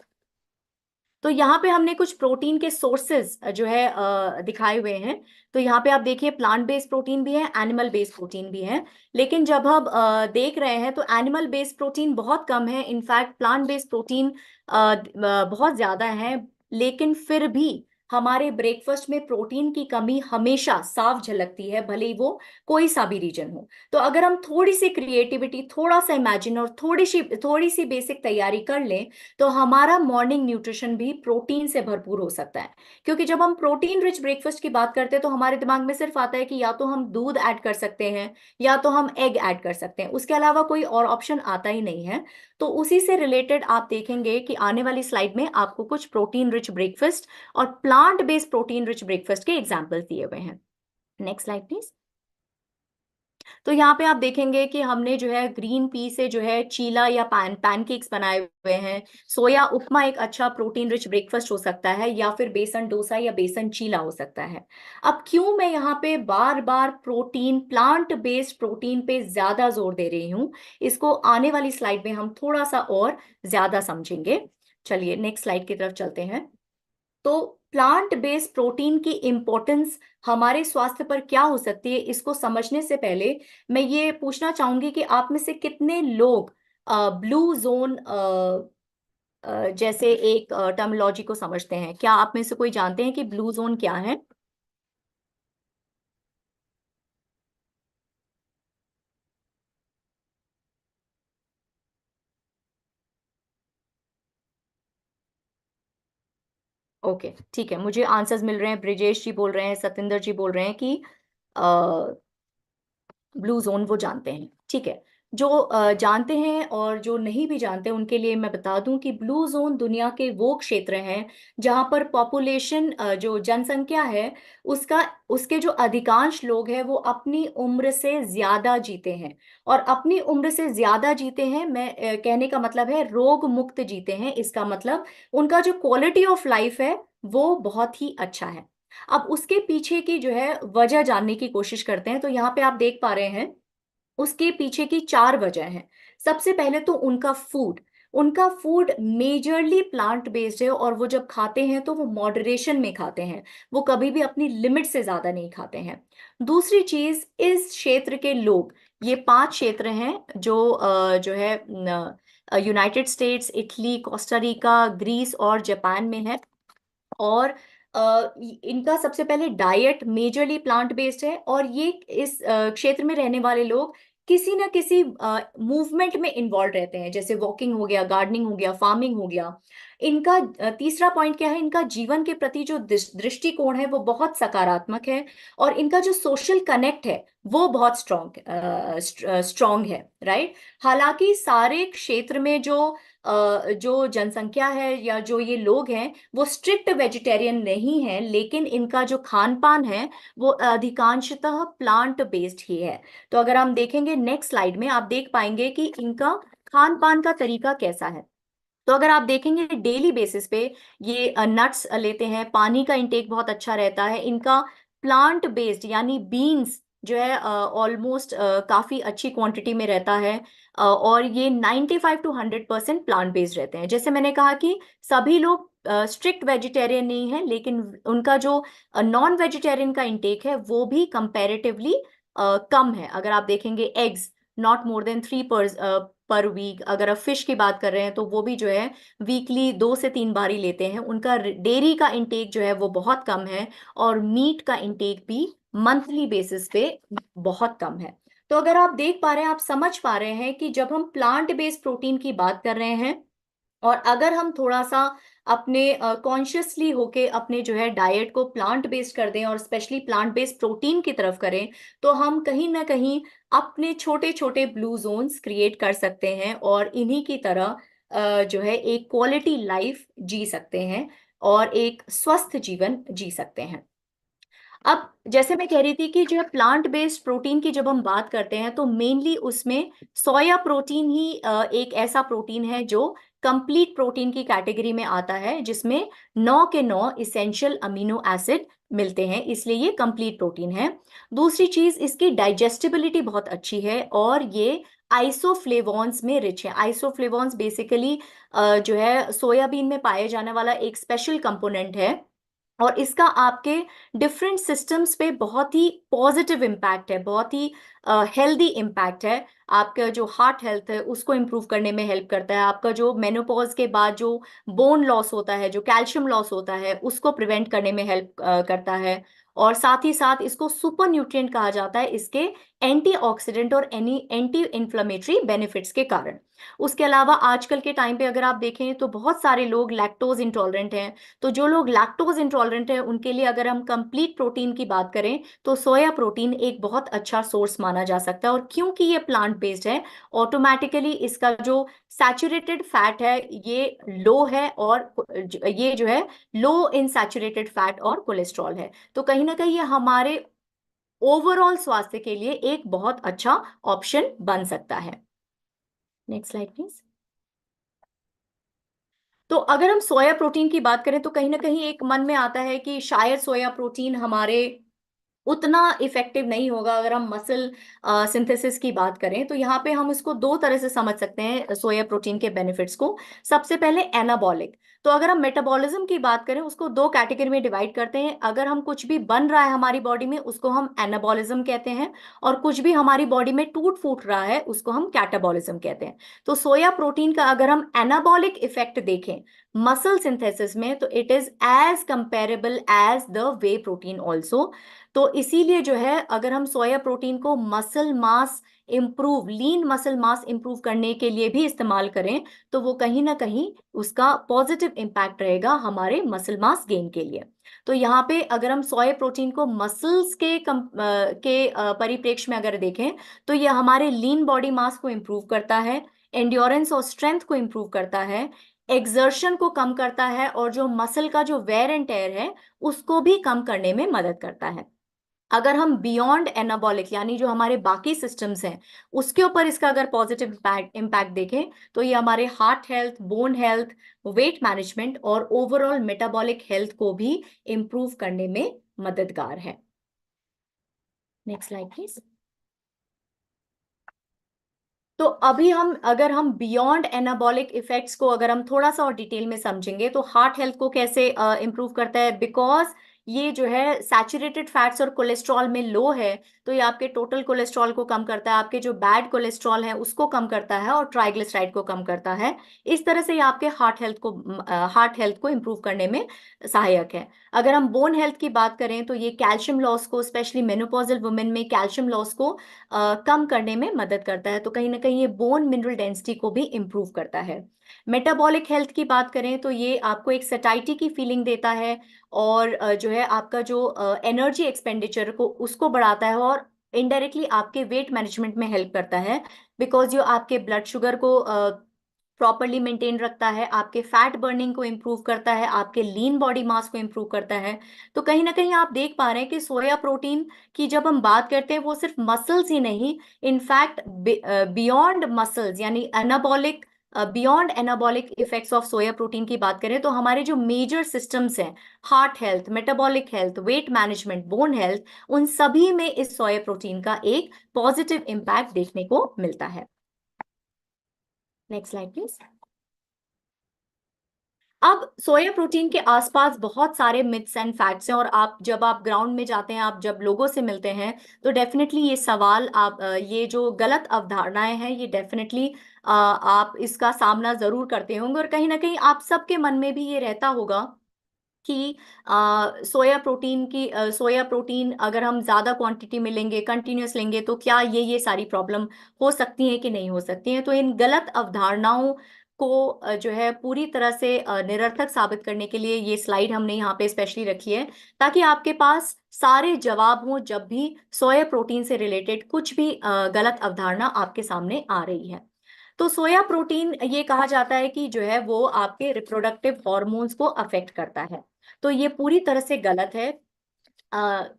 तो यहाँ पे हमने कुछ प्रोटीन के सोर्सेज जो है दिखाए हुए हैं। तो यहाँ पे आप देखिए प्लांट बेस्ड प्रोटीन भी है, एनिमल बेस्ड प्रोटीन भी है। लेकिन जब हम देख रहे हैं तो एनिमल बेस्ड प्रोटीन बहुत कम है, इनफैक्ट प्लांट बेस्ड प्रोटीन बहुत ज्यादा है। लेकिन फिर भी हमारे ब्रेकफास्ट में प्रोटीन की कमी हमेशा साफ झलकती है, भले ही वो कोई सा भी रीजन हो। तो अगर हम थोड़ी सी क्रिएटिविटी, थोड़ा सा इमेजिन और थोड़ी सी बेसिक तैयारी कर लें तो हमारा मॉर्निंग न्यूट्रिशन भी प्रोटीन से भरपूर हो सकता है। क्योंकि जब हम प्रोटीन रिच ब्रेकफास्ट की बात करते हैं तो हमारे दिमाग में सिर्फ आता है कि या तो हम दूध ऐड कर सकते हैं या तो हम एग ऐड कर सकते हैं, उसके अलावा कोई और ऑप्शन आता ही नहीं है। तो उसी से रिलेटेड आप देखेंगे कि आने वाली स्लाइड में आपको कुछ प्रोटीन रिच ब्रेकफास्ट और plant based protein rich breakfast के एग्जाम्पल दिए हुए हैं। Next slide please. तो यहाँ पे आप देखेंगे कि हमने जो है ग्रीन पी से जो है चीला या पैनकेक्स बनाए हुए हैं। सोया उपमा एक अच्छा प्रोटीन रिच ब्रेकफास्ट हो सकता है, या फिर बेसन डोसा या बेसन चीला हो सकता है। अब क्यों मैं यहाँ पे बार बार प्रोटीन, प्लांट बेस्ड प्रोटीन पे ज्यादा जोर दे रही हूँ, इसको आने वाली स्लाइड में हम थोड़ा सा और ज्यादा समझेंगे। चलिए नेक्स्ट स्लाइड की तरफ चलते हैं। तो प्लांट बेस्ड प्रोटीन की इंपॉर्टेंस हमारे स्वास्थ्य पर क्या हो सकती है, इसको समझने से पहले मैं ये पूछना चाहूंगी कि आप में से कितने लोग ब्लू जोन जैसे एक टर्मिनोलॉजी को समझते हैं। क्या आप में से कोई जानते हैं कि ब्लू जोन क्या है? ओके, ठीक है, मुझे आंसर्स मिल रहे हैं। ब्रिजेश जी बोल रहे हैं, सतिंदर जी बोल रहे हैं कि ब्लू जोन वो जानते हैं। ठीक है, जो जानते हैं और जो नहीं भी जानते उनके लिए मैं बता दूं कि ब्लू जोन दुनिया के वो क्षेत्र हैं जहां पर पॉपुलेशन, जो जनसंख्या है उसका, उसके जो अधिकांश लोग हैं वो अपनी उम्र से ज्यादा जीते हैं। और अपनी उम्र से ज्यादा जीते हैं, मैं कहने का मतलब है रोग मुक्त जीते हैं। इसका मतलब उनका जो क्वालिटी ऑफ लाइफ है वो बहुत ही अच्छा है। अब उसके पीछे की जो है वजह जानने की कोशिश करते हैं। तो यहाँ पे आप देख पा रहे हैं उसके पीछे की 4 वजह हैं। सबसे पहले तो उनका फूड मेजरली प्लांट बेस्ड है, और वो जब खाते हैं तो वो मॉडरेशन में खाते हैं, वो कभी भी अपनी लिमिट से ज्यादा नहीं खाते हैं। दूसरी चीज, इस क्षेत्र के लोग, ये 5 क्षेत्र हैं जो जो है United States, Italy, Costa Rica, Greece और जापान में है। और इनका सबसे पहले डाइट मेजरली प्लांट बेस्ड है, और ये इस क्षेत्र में रहने वाले लोग किसी ना किसी मूवमेंट में इन्वॉल्व रहते हैं, जैसे वॉकिंग हो गया, गार्डनिंग हो गया, फार्मिंग हो गया। इनका तीसरा पॉइंट क्या है, इनका जीवन के प्रति जो दृष्टिकोण है वो बहुत सकारात्मक है, और इनका जो सोशल कनेक्ट है वो बहुत स्ट्रॉन्ग है, राइट। हालांकि सारे क्षेत्र में जो जनसंख्या है या जो ये लोग हैं वो स्ट्रिक्ट वेजिटेरियन नहीं है, लेकिन इनका जो खान पान है वो अधिकांशतः प्लांट बेस्ड ही है। तो अगर हम देखेंगे नेक्स्ट स्लाइड में, आप देख पाएंगे कि इनका खान पान का तरीका कैसा है। तो अगर आप देखेंगे डेली बेसिस पे ये नट्स लेते हैं, पानी का इंटेक बहुत अच्छा रहता है इनका। प्लांट बेस्ड यानी बीन्स जो है ऑलमोस्ट काफी अच्छी क्वांटिटी में रहता है। और ये 95 to 100% प्लांट बेस्ड रहते हैं। जैसे मैंने कहा कि सभी लोग स्ट्रिक्ट वेजिटेरियन नहीं है, लेकिन उनका जो नॉन वेजिटेरियन का इंटेक है वो भी कंपैरेटिवली कम है। अगर आप देखेंगे एग्स नॉट मोर देन 3 पर वीक। अगर आप फिश की बात कर रहे हैं तो वो भी जो है वीकली 2 से 3 बार ही लेते हैं। उनका डेयरी का इंटेक जो है वो बहुत कम है, और मीट का इंटेक भी मंथली बेसिस पे बहुत कम है। तो अगर आप देख पा रहे हैं, आप समझ पा रहे हैं कि जब हम प्लांट बेस्ड प्रोटीन की बात कर रहे हैं, और अगर हम थोड़ा सा अपने कॉन्शियसली होके अपने जो है डाइट को प्लांट बेस्ड कर दें, और स्पेशली प्लांट बेस्ड प्रोटीन की तरफ करें, तो हम कहीं ना कहीं अपने छोटे छोटे ब्लू जोन्स क्रिएट कर सकते हैं, और इन्हीं की तरह जो है एक क्वालिटी लाइफ जी सकते हैं, और एक स्वस्थ जीवन जी सकते हैं। अब जैसे मैं कह रही थी कि जो है प्लांट बेस्ड प्रोटीन की जब हम बात करते हैं तो मेनली उसमें सोया प्रोटीन ही एक ऐसा प्रोटीन है जो कंप्लीट प्रोटीन की कैटेगरी में आता है, जिसमें 9 के 9 इसेंशियल अमीनो एसिड मिलते हैं, इसलिए ये कंप्लीट प्रोटीन है। दूसरी चीज, इसकी डाइजेस्टिबिलिटी बहुत अच्छी है, और ये आइसोफ्लेवॉन्स में रिच है। आइसोफ्लेवॉन्स बेसिकली जो है सोयाबीन में पाए जाने वाला एक स्पेशल कंपोनेंट है, और इसका आपके डिफरेंट सिस्टम्स पे बहुत ही पॉजिटिव इम्पैक्ट है, बहुत ही हेल्दी इम्पैक्ट है। आपका जो हार्ट हेल्थ है उसको इम्प्रूव करने में हेल्प करता है। आपका जो मेनोपॉज के बाद जो बोन लॉस होता है, जो कैल्शियम लॉस होता है, उसको प्रिवेंट करने में हेल्प करता है। और साथ ही साथ इसको सुपर न्यूट्रिएंट कहा जाता है, इसके एंटीऑक्सीडेंट और एंटी इन्फ्लेमेटरी बेनिफिट्स के कारण। उसके अलावा आजकल के टाइम पे अगर आप देखें तो बहुत सारे लोग लैक्टोज इंटॉलरेंट हैं। तो जो लोग लैक्टोज इंटॉलरेंट हैं उनके लिए अगर हम कंप्लीट प्रोटीन की बात करें तो सोया प्रोटीन एक बहुत अच्छा सोर्स माना जा सकता है। और क्योंकि ये प्लांट बेस्ड है, ऑटोमेटिकली इसका जो सैचुरेटेड फैट है ये लो है, और ये जो है लो इन सैचुरेटेड फैट और कोलेस्ट्रॉल है। तो कहीं ना कहीं ये हमारे ओवरऑल स्वास्थ्य के लिए एक बहुत अच्छा ऑप्शन बन सकता है। Next slide please. तो अगर हम सोया प्रोटीन की बात करें तो कहीं ना कहीं एक मन में आता है कि शायद सोया प्रोटीन हमारे उतना इफेक्टिव नहीं होगा। अगर हम मसल सिंथेसिस की बात करें तो यहाँ पे हम इसको 2 तरह से समझ सकते हैं सोया प्रोटीन के बेनिफिट्स को। सबसे पहले एनाबॉलिक। तो अगर हम मेटाबॉलिज्म की बात करें उसको 2 कैटेगरी में डिवाइड करते हैं। अगर हम कुछ भी बन रहा है हमारी बॉडी में उसको हम एनाबॉलिज्म कहते हैं, और कुछ भी हमारी बॉडी में टूट फूट रहा है उसको हम कैटाबॉलिज्म कहते हैं। तो सोया प्रोटीन का अगर हम एनाबॉलिक इफेक्ट देखें मसल सिंथेसिस में, तो it is as comparable as the whey protein also. तो इसीलिए जो है अगर हम सोया प्रोटीन को muscle mass improve, lean muscle mass improve करने के लिए भी इस्तेमाल करें तो वो कहीं ना कहीं उसका पॉजिटिव इम्पैक्ट रहेगा हमारे मसल मास गेन के लिए। तो यहाँ पे अगर हम सोया प्रोटीन को मसल्स के परिप्रेक्ष्य में अगर देखें तो ये हमारे लीन बॉडी मास को इम्प्रूव करता है, एंड्योरेंस और स्ट्रेंथ को इम्प्रूव करता है, एक्सर्शन को कम करता है, और जो मसल का जो वेयर एंड टेयर है उसको भी कम करने में मदद करता है। अगर हम बियॉन्ड एनाबॉलिक यानी जो हमारे बाकी सिस्टम्स हैं उसके ऊपर इसका अगर पॉजिटिव इम्पैक्ट देखें तो ये हमारे heart health, bone health, weight management और ओवरऑल मेटाबॉलिक हेल्थ को भी इम्प्रूव करने में मददगार है। Next slide please. तो अभी अगर हम बियॉन्ड एनाबॉलिक इफेक्ट्स को अगर हम थोड़ा सा और डिटेल में समझेंगे तो हार्ट हेल्थ को कैसे इम्प्रूव करता है, बिकॉज ये जो है सैचुरेटेड फैट्स और कोलेस्ट्रॉल में लो है तो ये आपके टोटल कोलेस्ट्रॉल को कम करता है, आपके जो बैड कोलेस्ट्रॉल है उसको कम करता है और ट्राइग्लिसराइड को कम करता है। इस तरह से ये आपके हार्ट हेल्थ को इम्प्रूव करने में सहायक है। अगर हम बोन हेल्थ की बात करें तो ये कैल्शियम लॉस को, स्पेशली मेनोपॉजल वुमेन में कैल्शियम लॉस को कम करने में मदद करता है, तो कहीं ना कहीं ये बोन मिनरल डेंसिटी को भी इम्प्रूव करता है। मेटाबॉलिक हेल्थ की बात करें तो ये आपको एक सटाइटी की फीलिंग देता है और जो है आपका जो एनर्जी एक्सपेंडिचर को उसको बढ़ाता है और इनडायरेक्टली आपके वेट मैनेजमेंट में हेल्प करता है, बिकॉज जो आपके ब्लड शुगर को प्रॉपरली मेंटेन रखता है, आपके फैट बर्निंग को इम्प्रूव करता है, आपके लीन बॉडी मास को इम्प्रूव करता है। तो कहीं ना कहीं आप देख पा रहे हैं कि सोया प्रोटीन की जब हम बात करते हैं वो सिर्फ मसल्स ही नहीं, इनफैक्ट बियॉन्ड मसल्स यानी anabolic, beyond anabolic effects of soya protein की बात करें तो हमारे जो मेजर सिस्टम्स हैं, heart health, metabolic health, weight management, bone health, उन सभी में इस सोया प्रोटीन का एक पॉजिटिव इम्पैक्ट देखने को मिलता है। Next slide please. अब सोया प्रोटीन के आसपास बहुत सारे मिथ्स एंड फैक्ट्स हैं और जब आप ग्राउंड में जाते हैं, आप जब लोगों से मिलते हैं तो डेफिनेटली ये सवाल ये जो गलत अवधारणाएं हैं ये डेफिनेटली आप इसका सामना जरूर करते होंगे और कहीं ना कहीं आप सबके मन में भी ये रहता होगा कि सोया प्रोटीन अगर हम ज़्यादा क्वांटिटी में लेंगे, कंटिन्यूस लेंगे तो क्या ये सारी प्रॉब्लम हो सकती है कि नहीं हो सकती हैं। तो इन गलत अवधारणाओं को जो है पूरी तरह से निरर्थक साबित करने के लिए ये स्लाइड हमने यहाँ पे स्पेशली रखी है ताकि आपके पास सारे जवाब हों जब भी सोया प्रोटीन से रिलेटेड कुछ भी गलत अवधारणा आपके सामने आ रही है। तो सोया प्रोटीन ये कहा जाता है कि जो है वो आपके रिप्रोडक्टिव हॉर्मोन्स को अफेक्ट करता है, तो ये पूरी तरह से गलत है।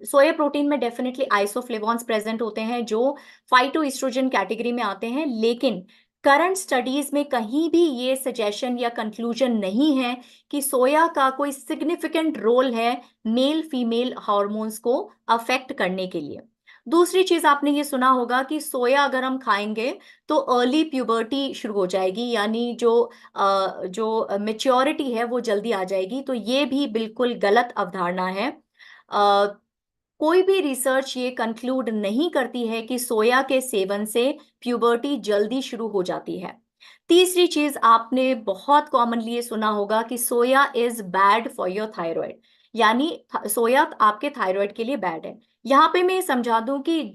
सोया प्रोटीन में डेफिनेटली आइसोफ्लेवोन्स प्रेजेंट होते हैं जो फाइटोइस्ट्रोजन कैटेगरी में आते हैं, लेकिन करंट स्टडीज में कहीं भी ये सजेशन या कंक्लूजन नहीं है कि सोया का कोई सिग्निफिकेंट रोल है मेल फीमेल हार्मोन्स को अफेक्ट करने के लिए। दूसरी चीज आपने ये सुना होगा कि सोया अगर हम खाएंगे तो अर्ली प्यूबर्टी शुरू हो जाएगी, यानी जो मेच्योरिटी है वो जल्दी आ जाएगी, तो ये भी बिल्कुल गलत अवधारणा है। कोई भी रिसर्च ये कंक्लूड नहीं करती है कि सोया के सेवन से प्यूबर्टी जल्दी शुरू हो जाती है। तीसरी चीज आपने बहुत कॉमनली ये सुना होगा कि soya is bad for your thyroid, यानी सोया आपके थायराइड के लिए बैड है। यहाँ पे मैं समझा दूं कि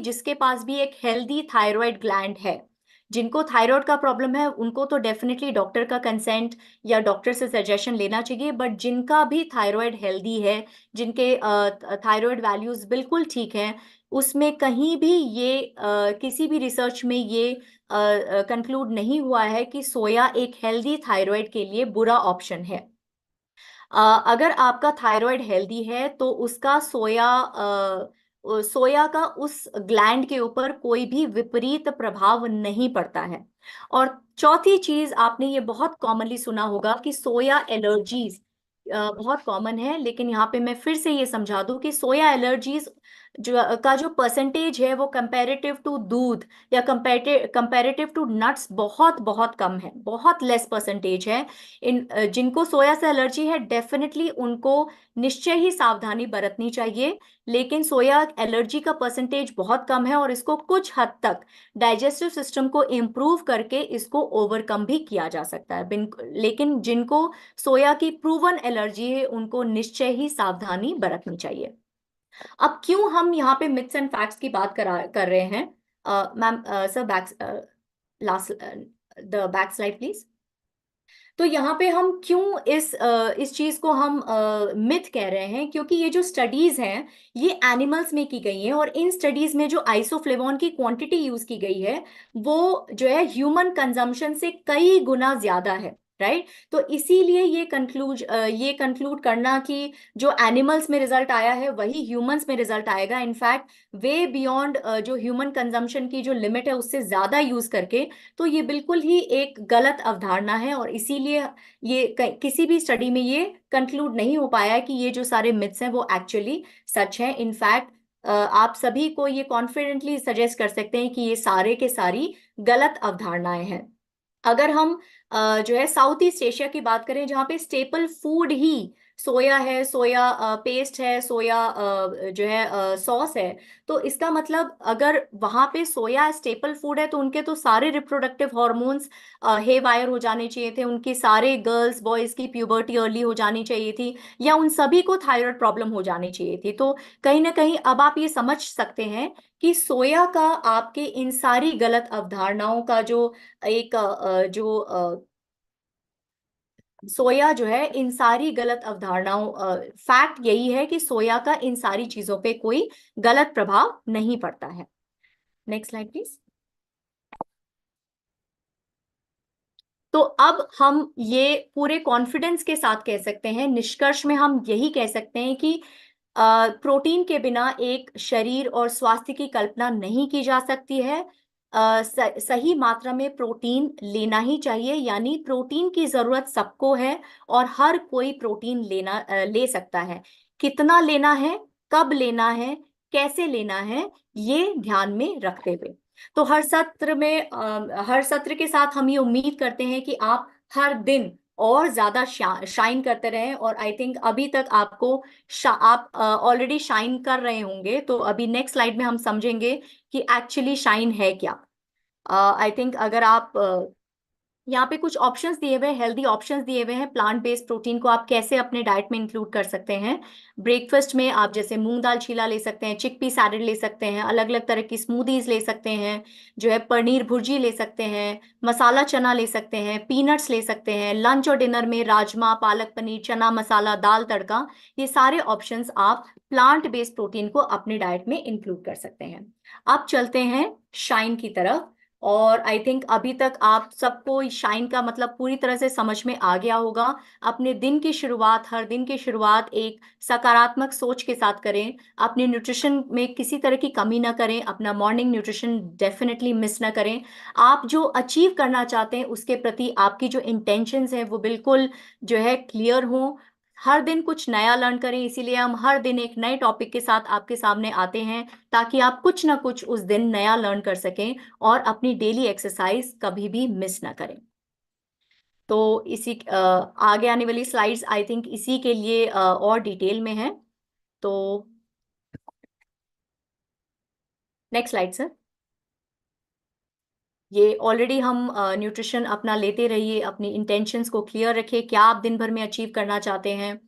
जिसके पास भी एक हेल्दी थायराइड ग्लैंड है, जिनको थायराइड का प्रॉब्लम है उनको तो डेफिनेटली डॉक्टर का कंसेंट या डॉक्टर से सजेशन लेना चाहिए, बट जिनका भी थायराइड हेल्दी है, जिनके थायराइड वैल्यूज बिल्कुल ठीक हैं, उसमें कहीं भी किसी भी रिसर्च में ये कंक्लूड नहीं हुआ है कि सोया एक हेल्दी थायराइड के लिए बुरा ऑप्शन है। अगर आपका थायराइड हेल्दी है तो उसका सोया का उस ग्लैंड के ऊपर कोई भी विपरीत प्रभाव नहीं पड़ता है। और चौथी चीज आपने ये बहुत कॉमनली सुना होगा कि सोया एलर्जीज बहुत कॉमन है, लेकिन यहाँ पे मैं फिर से ये समझा दूं कि सोया एलर्जीज जो परसेंटेज है वो कंपैरेटिव टू दूध या कंपैरेटिव टू नट्स बहुत बहुत कम है, बहुत लेस परसेंटेज है। जिनको सोया से एलर्जी है डेफिनेटली उनको निश्चय ही सावधानी बरतनी चाहिए, लेकिन सोया एलर्जी का परसेंटेज बहुत कम है और इसको कुछ हद तक डाइजेस्टिव सिस्टम को इम्प्रूव करके इसको ओवरकम भी किया जा सकता है। लेकिन जिनको सोया की प्रूवन एलर्जी है उनको निश्चय ही सावधानी बरतनी चाहिए। अब क्यों हम यहाँ पे मिथ्स एंड फैक्ट्स की बात कर रहे हैं, ma'am sir back last the back slide please. तो यहाँ पे हम क्यों इस चीज को हम मिथ कह रहे हैं, क्योंकि ये जो स्टडीज हैं ये एनिमल्स में की गई हैं, और इन स्टडीज में जो आइसोफ्लेवोन की क्वांटिटी यूज की गई है वो जो है ह्यूमन कंजम्पशन से कई गुना ज्यादा है, राइट। तो इसीलिए ये कंक्लूड करना कि जो एनिमल्स में रिजल्ट आया है वही ह्यूमंस में रिजल्ट आएगा, इनफैक्ट वे बियॉन्ड जो ह्यूमन कंजम्पशन की जो लिमिट है उससे ज्यादा यूज करके, तो ये बिल्कुल ही एक गलत अवधारणा है। और इसीलिए ये किसी भी स्टडी में ये कंक्लूड नहीं हो पाया है कि ये जो सारे मिथ्स हैं वो एक्चुअली सच हैं। इनफैक्ट आप सभी को ये कॉन्फिडेंटली सजेस्ट कर सकते हैं कि ये सारे के सारी गलत अवधारणाएं हैं। अगर हम जो है साउथ ईस्ट एशिया की बात करें, जहाँ पे स्टेपल फूड ही सोया है, सोया पेस्ट है, सोया जो है सॉस है, तो इसका मतलब अगर वहां पे सोया स्टेपल फूड है तो उनके तो सारे रिप्रोडक्टिव हॉर्मोन्स हे वायर हो जाने चाहिए थे, उनकी सारे गर्ल्स बॉयज की प्यूबर्टी अर्ली हो जानी चाहिए थी, या उन सभी को थायराइड प्रॉब्लम हो जानी चाहिए थी। तो कहीं ना कहीं अब आप ये समझ सकते हैं कि सोया का आपके इन सारी गलत अवधारणाओं का जो एक सोया जो है इन सारी गलत अवधारणाओं, फैक्ट यही है कि सोया का इन सारी चीजों पे कोई गलत प्रभाव नहीं पड़ता है। Next slide please. तो अब हम ये पूरे कॉन्फिडेंस के साथ कह सकते हैं, निष्कर्ष में हम यही कह सकते हैं कि प्रोटीन के बिना एक शरीर और स्वास्थ्य की कल्पना नहीं की जा सकती है। सही मात्रा में प्रोटीन लेना ही चाहिए, यानी प्रोटीन की जरूरत सबको है और हर कोई प्रोटीन ले सकता है। कितना लेना है, कब लेना है, कैसे लेना है, ये ध्यान में रखते हुए तो हर सत्र के साथ हम ये उम्मीद करते हैं कि आप हर दिन और ज्यादा शाइन करते रहें। और आई थिंक अभी तक आप ऑलरेडी शाइन कर रहे होंगे, तो अभी नेक्स्ट स्लाइड में हम समझेंगे कि एक्चुअली शाइन है क्या। आई थिंक अगर आप यहाँ पे कुछ ऑप्शंस दिए हुए, हेल्दी ऑप्शंस दिए हुए हैं, प्लांट बेस्ड प्रोटीन को आप कैसे अपने डाइट में इंक्लूड कर सकते हैं। ब्रेकफास्ट में आप जैसे मूंग दाल चीला ले सकते हैं, चिकपी सैलेड ले सकते हैं, अलग अलग तरह की स्मूदीज ले सकते हैं, जो है पनीर भुर्जी ले सकते हैं, मसाला चना ले सकते हैं, पीनट्स ले सकते हैं। लंच और डिनर में राजमा, पालक पनीर, चना मसाला, दाल तड़का, ये सारे ऑप्शंस आप प्लांट बेस्ड प्रोटीन को अपने डाइट में इंक्लूड कर सकते हैं। अब चलते हैं शाइन की तरफ। और आई थिंक अभी तक आप सबको शाइन का मतलब पूरी तरह से समझ में आ गया होगा। अपने दिन की शुरुआत, हर दिन की शुरुआत एक सकारात्मक सोच के साथ करें, अपने न्यूट्रिशन में किसी तरह की कमी ना करें, अपना मॉर्निंग न्यूट्रिशन डेफिनेटली मिस ना करें। आप जो अचीव करना चाहते हैं उसके प्रति आपकी जो इंटेंशंस है वो बिल्कुल जो है क्लियर हो। हर दिन कुछ नया लर्न करें, इसीलिए हम हर दिन एक नए टॉपिक के साथ आपके सामने आते हैं, ताकि आप कुछ ना कुछ उस दिन नया लर्न कर सकें और अपनी डेली एक्सरसाइज कभी भी मिस ना करें। तो आगे आने वाली स्लाइड्स आई थिंक इसी के लिए और डिटेल में है। तो नेक्स्ट स्लाइड सर। ये ऑलरेडी हम न्यूट्रिशन अपना लेते रहिए, अपनी इंटेंशंस को क्लियर रखिए, क्या आप दिन भर में अचीव करना चाहते हैं,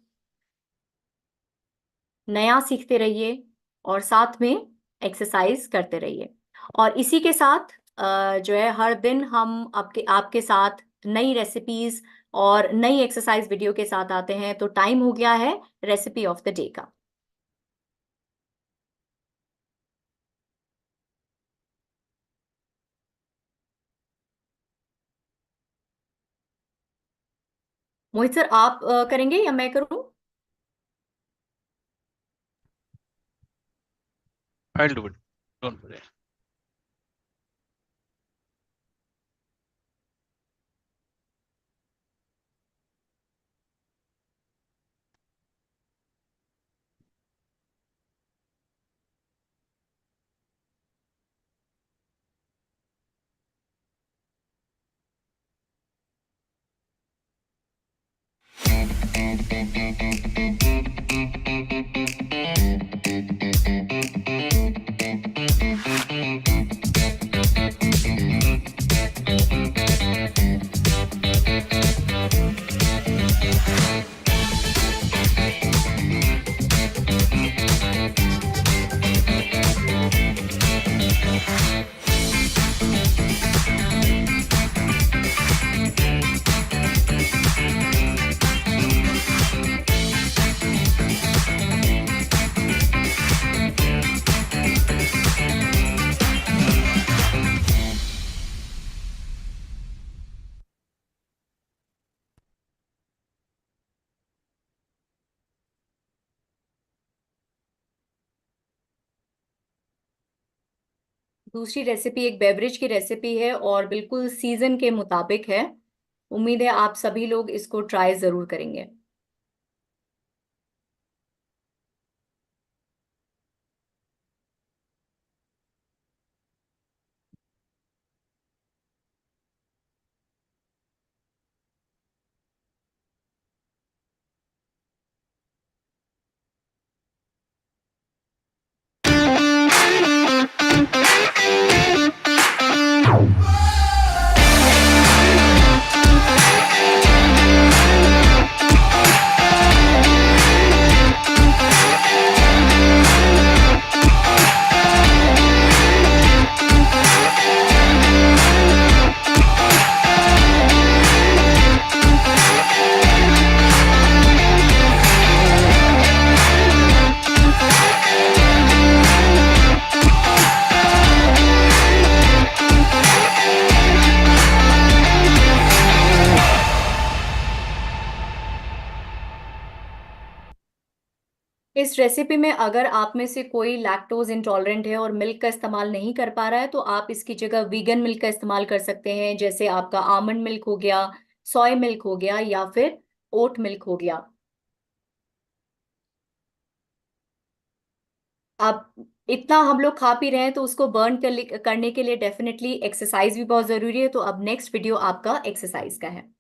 नया सीखते रहिए और साथ में एक्सरसाइज करते रहिए। और इसी के साथ जो है हर दिन हम आपके साथ नई रेसिपीज और नई एक्सरसाइज वीडियो के साथ आते हैं। तो टाइम हो गया है रेसिपी ऑफ द डे का। मोहित सर आप करेंगे या मैं करूं? I'll do it. Don't worry. दूसरी रेसिपी एक बेवरेज की रेसिपी है और बिल्कुल सीजन के मुताबिक है। उम्मीद है आप सभी लोग इसको ट्राई जरूर करेंगे। इस रेसिपी में अगर आप में से कोई लैक्टोज इंटॉलरेंट है और मिल्क का इस्तेमाल नहीं कर पा रहा है तो आप इसकी जगह वीगन मिल्क का इस्तेमाल कर सकते हैं, जैसे आपका आमंड मिल्क हो गया, सोय मिल्क हो गया या फिर ओट मिल्क हो गया। अब इतना हम लोग खा पी रहे हैं तो उसको बर्न करने के लिए डेफिनेटली एक्सरसाइज भी बहुत जरूरी है। तो अब नेक्स्ट वीडियो आपका एक्सरसाइज का है।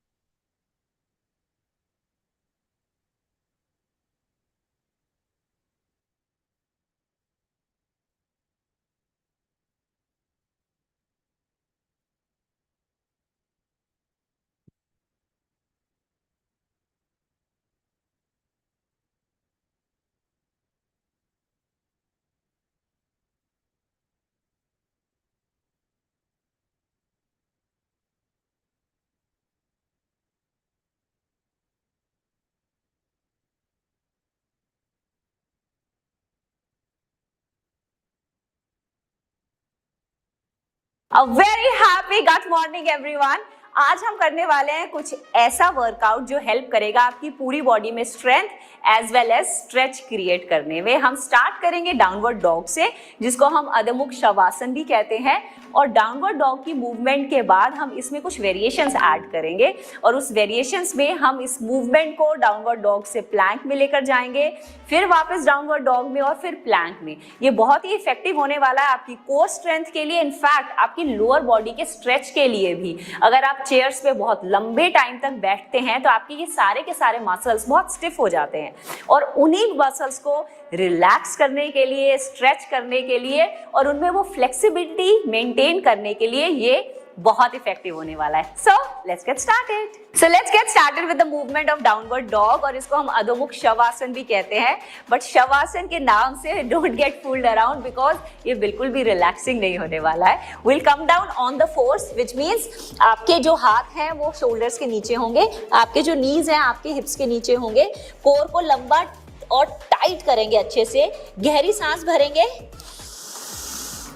A very happy good morning everyone। आज हम करने वाले हैं कुछ ऐसा वर्कआउट जो हेल्प करेगा आपकी पूरी बॉडी में strength as well as stretch create करने में। हम स्टार्ट करेंगे डाउनवर्ड डॉग से, जिसको हम अधोमुख शवासन भी कहते हैं। और डाउनवर्ड डॉग की मूवमेंट के बाद हम इसमें कुछ वेरिएशंस ऐड करेंगे और उस वेरिएशंस में हम इस मूवमेंट को डाउनवर्ड डॉग से प्लैंक में लेकर जाएंगे, फिर वापस डाउनवर्ड डॉग में और फिर प्लैंक में। ये बहुत ही इफेक्टिव होने वाला है आपकी कोर स्ट्रेंथ के लिए, इनफैक्ट आपकी लोअर बॉडी के स्ट्रेच के लिए भी। अगर आप चेयर्स पे बहुत लंबे टाइम तक बैठते हैं तो आपके ये सारे के सारे मसल्स बहुत स्टिफ हो जाते हैं और उन्हीं मसल्स को रिलैक्स करने के लिए, स्ट्रेच करने के लिए और उनमें वो फ्लेक्सिबिलिटी मेंटेन करने के लिए ये बहुत इफेक्टिव होने वाला है। So let's get started with the movement of downward dog, और इसको हम अधोमुख शवासन भी कहते हैं। बट शवासन के नाम से don't get fooled around because ये बिल्कुल भी रिलैक्सिंग नहीं होने वाला है। Will come down on the force, which means आपके जो हाथ हैं वो शोल्डर्स के नीचे होंगे, आपके जो नीज हैं आपके हिप्स के नीचे होंगे। कोर को लंबा और टाइट करेंगे, अच्छे से गहरी सांस भरेंगे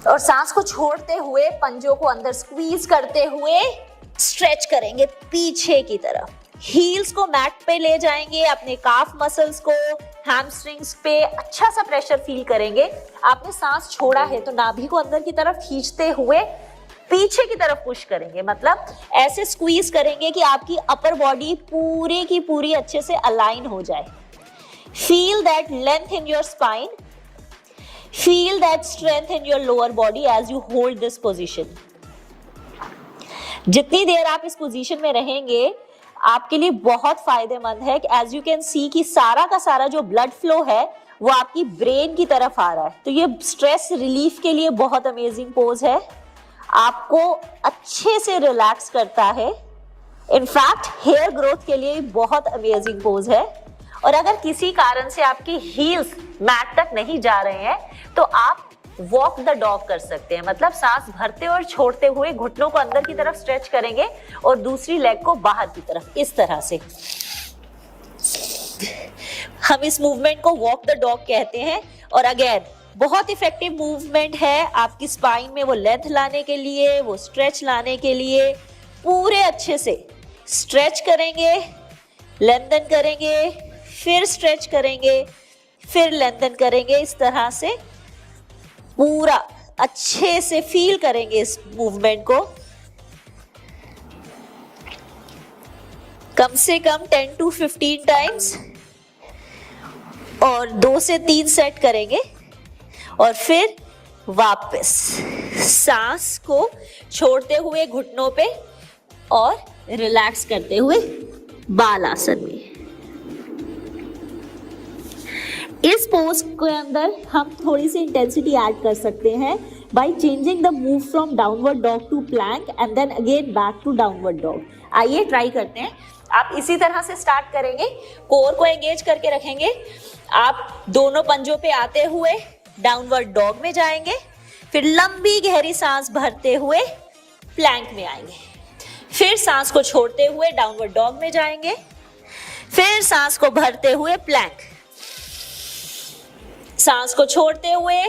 और सांस को छोड़ते हुए पंजों को अंदर स्क्वीज करते हुए स्ट्रेच करेंगे पीछे की तरफ। हील्स को मैट पे ले जाएंगे, अपने काफ मसल्स को, हैमस्ट्रिंग्स पे अच्छा सा प्रेशर फील करेंगे। आपने सांस छोड़ा है तो नाभि को अंदर की तरफ खींचते हुए पीछे की तरफ पुश करेंगे, मतलब ऐसे स्क्वीज करेंगे कि आपकी अपर बॉडी पूरी की पूरी अच्छे से अलाइन हो जाए। Feel that length in your spine, feel that strength in your lower body as you hold this position। जितनी देर आप इस पोजीशन में रहेंगे आपके लिए बहुत फायदेमंद है। एज यू कैन सी कि सारा का सारा जो ब्लड फ्लो है वो आपकी ब्रेन की तरफ आ रहा है, तो ये स्ट्रेस रिलीफ के लिए बहुत अमेजिंग पोज है, आपको अच्छे से रिलैक्स करता है। इनफैक्ट हेयर ग्रोथ के लिए बहुत अमेजिंग पोज है। और अगर किसी कारण से आपकी हील्स मैट तक नहीं जा रहे हैं तो आप वॉक द डॉग कर सकते हैं, मतलब सांस भरते और छोड़ते हुए घुटनों को अंदर की तरफ स्ट्रेच करेंगे और दूसरी लेग को बाहर की तरफ, इस तरह से। हम इस मूवमेंट को वॉक द डॉग कहते हैं और अगेन बहुत इफेक्टिव मूवमेंट है आपकी स्पाइन में वो लेंथ लाने के लिए, वो स्ट्रेच लाने के लिए। पूरे अच्छे से स्ट्रेच करेंगे, लेंथन करेंगे, फिर स्ट्रेच करेंगे, फिर लेंथन करेंगे, इस तरह से पूरा अच्छे से फील करेंगे इस मूवमेंट को। कम से कम 10 to 15 टाइम्स और 2 से 3 सेट करेंगे और फिर वापस सांस को छोड़ते हुए घुटनों पे और रिलैक्स करते हुए बाल आसन में। इस पोज के अंदर हम थोड़ी सी इंटेंसिटी ऐड कर सकते हैं by changing the move from downward dog to plank and then again back to downward dog. आइए ट्राई करते हैं। आप इसी तरह से स्टार्ट करेंगे, कोर को एंगेज करके रखेंगे। आप दोनों पंजों पे आते हुए डाउनवर्ड डॉग में जाएंगे, फिर लंबी गहरी सांस भरते हुए प्लैंक में आएंगे, फिर सांस को छोड़ते हुए डाउनवर्ड डॉग में जाएंगे, फिर सांस को भरते हुए प्लैंक, सांस को छोड़ते हुए,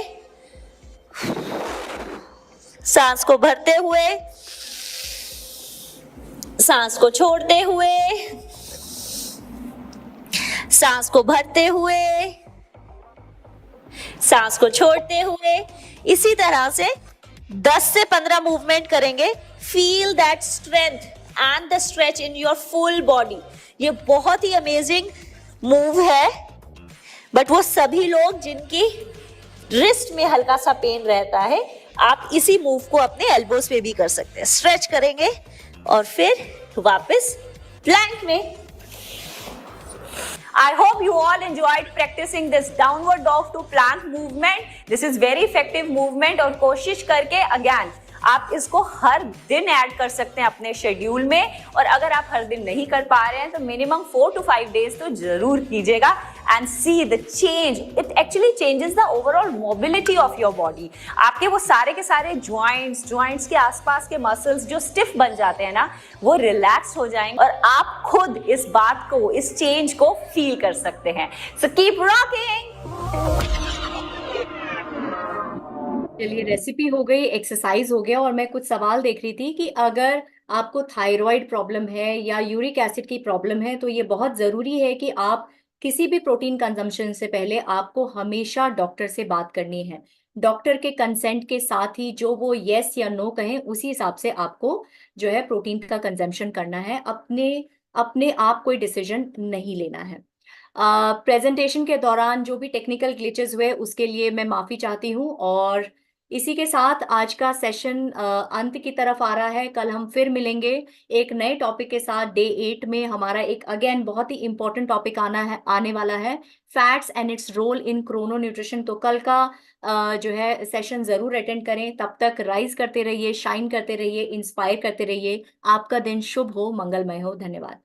सांस को भरते हुए, सांस को छोड़ते हुए, सांस को भरते हुए, सांस को छोड़ते हुए। इसी तरह से 10 से 15 मूवमेंट करेंगे। Feel that strength and the stretch in your full body. ये बहुत ही अमेजिंग मूव है, बट वो सभी लोग जिनकी रिस्ट में हल्का सा पेन रहता है, आप इसी मूव को अपने एल्बोज पे भी कर सकते हैं। स्ट्रेच करेंगे और फिर वापस प्लैंक में। I hope you all enjoyed practicing this downward dog to plank movement. This is very effective movement और कोशिश करके again आप इसको हर दिन ऐड कर सकते हैं अपने शेड्यूल में। और अगर आप हर दिन नहीं कर पा रहे हैं तो मिनिमम 4 to 5 डेज तो जरूर कीजिएगा and see the change. It actually changes the overall mobility of your body. आपके वो सारे के सारे ज्वाइंट्स के आसपास के मसल्स जो स्टिफ बन जाते हैं ना, वो रिलैक्स हो जाएंगे और आप खुद इस बात को, इस चेंज को फील कर सकते हैं। So keep rocking. चलिए, रेसिपी हो गई, एक्सरसाइज हो गया, और मैं कुछ सवाल देख रही थी कि अगर आपको थायराइड प्रॉब्लम है या यूरिक एसिड की प्रॉब्लम है तो ये बहुत ज़रूरी है कि आप किसी भी प्रोटीन कंजम्पशन से पहले आपको हमेशा डॉक्टर से बात करनी है। डॉक्टर के कंसेंट के साथ ही जो वो येस या नो कहें उसी हिसाब से आपको जो है प्रोटीन का कंजम्पशन करना है। अपने आप कोई डिसीजन नहीं लेना है। प्रेजेंटेशन के दौरान जो भी टेक्निकल ग्लिचेस हुए उसके लिए मैं माफ़ी चाहती हूँ। और इसी के साथ आज का सेशन अंत की तरफ आ रहा है। कल हम फिर मिलेंगे एक नए टॉपिक के साथ। डे 8 में हमारा एक अगेन बहुत ही इंपॉर्टेंट टॉपिक आने वाला है, fats and its role in chrono nutrition. तो कल का जो है सेशन ज़रूर अटेंड करें। तब तक राइज करते रहिए, शाइन करते रहिए, इंस्पायर करते रहिए। आपका दिन शुभ हो, मंगलमय हो। धन्यवाद।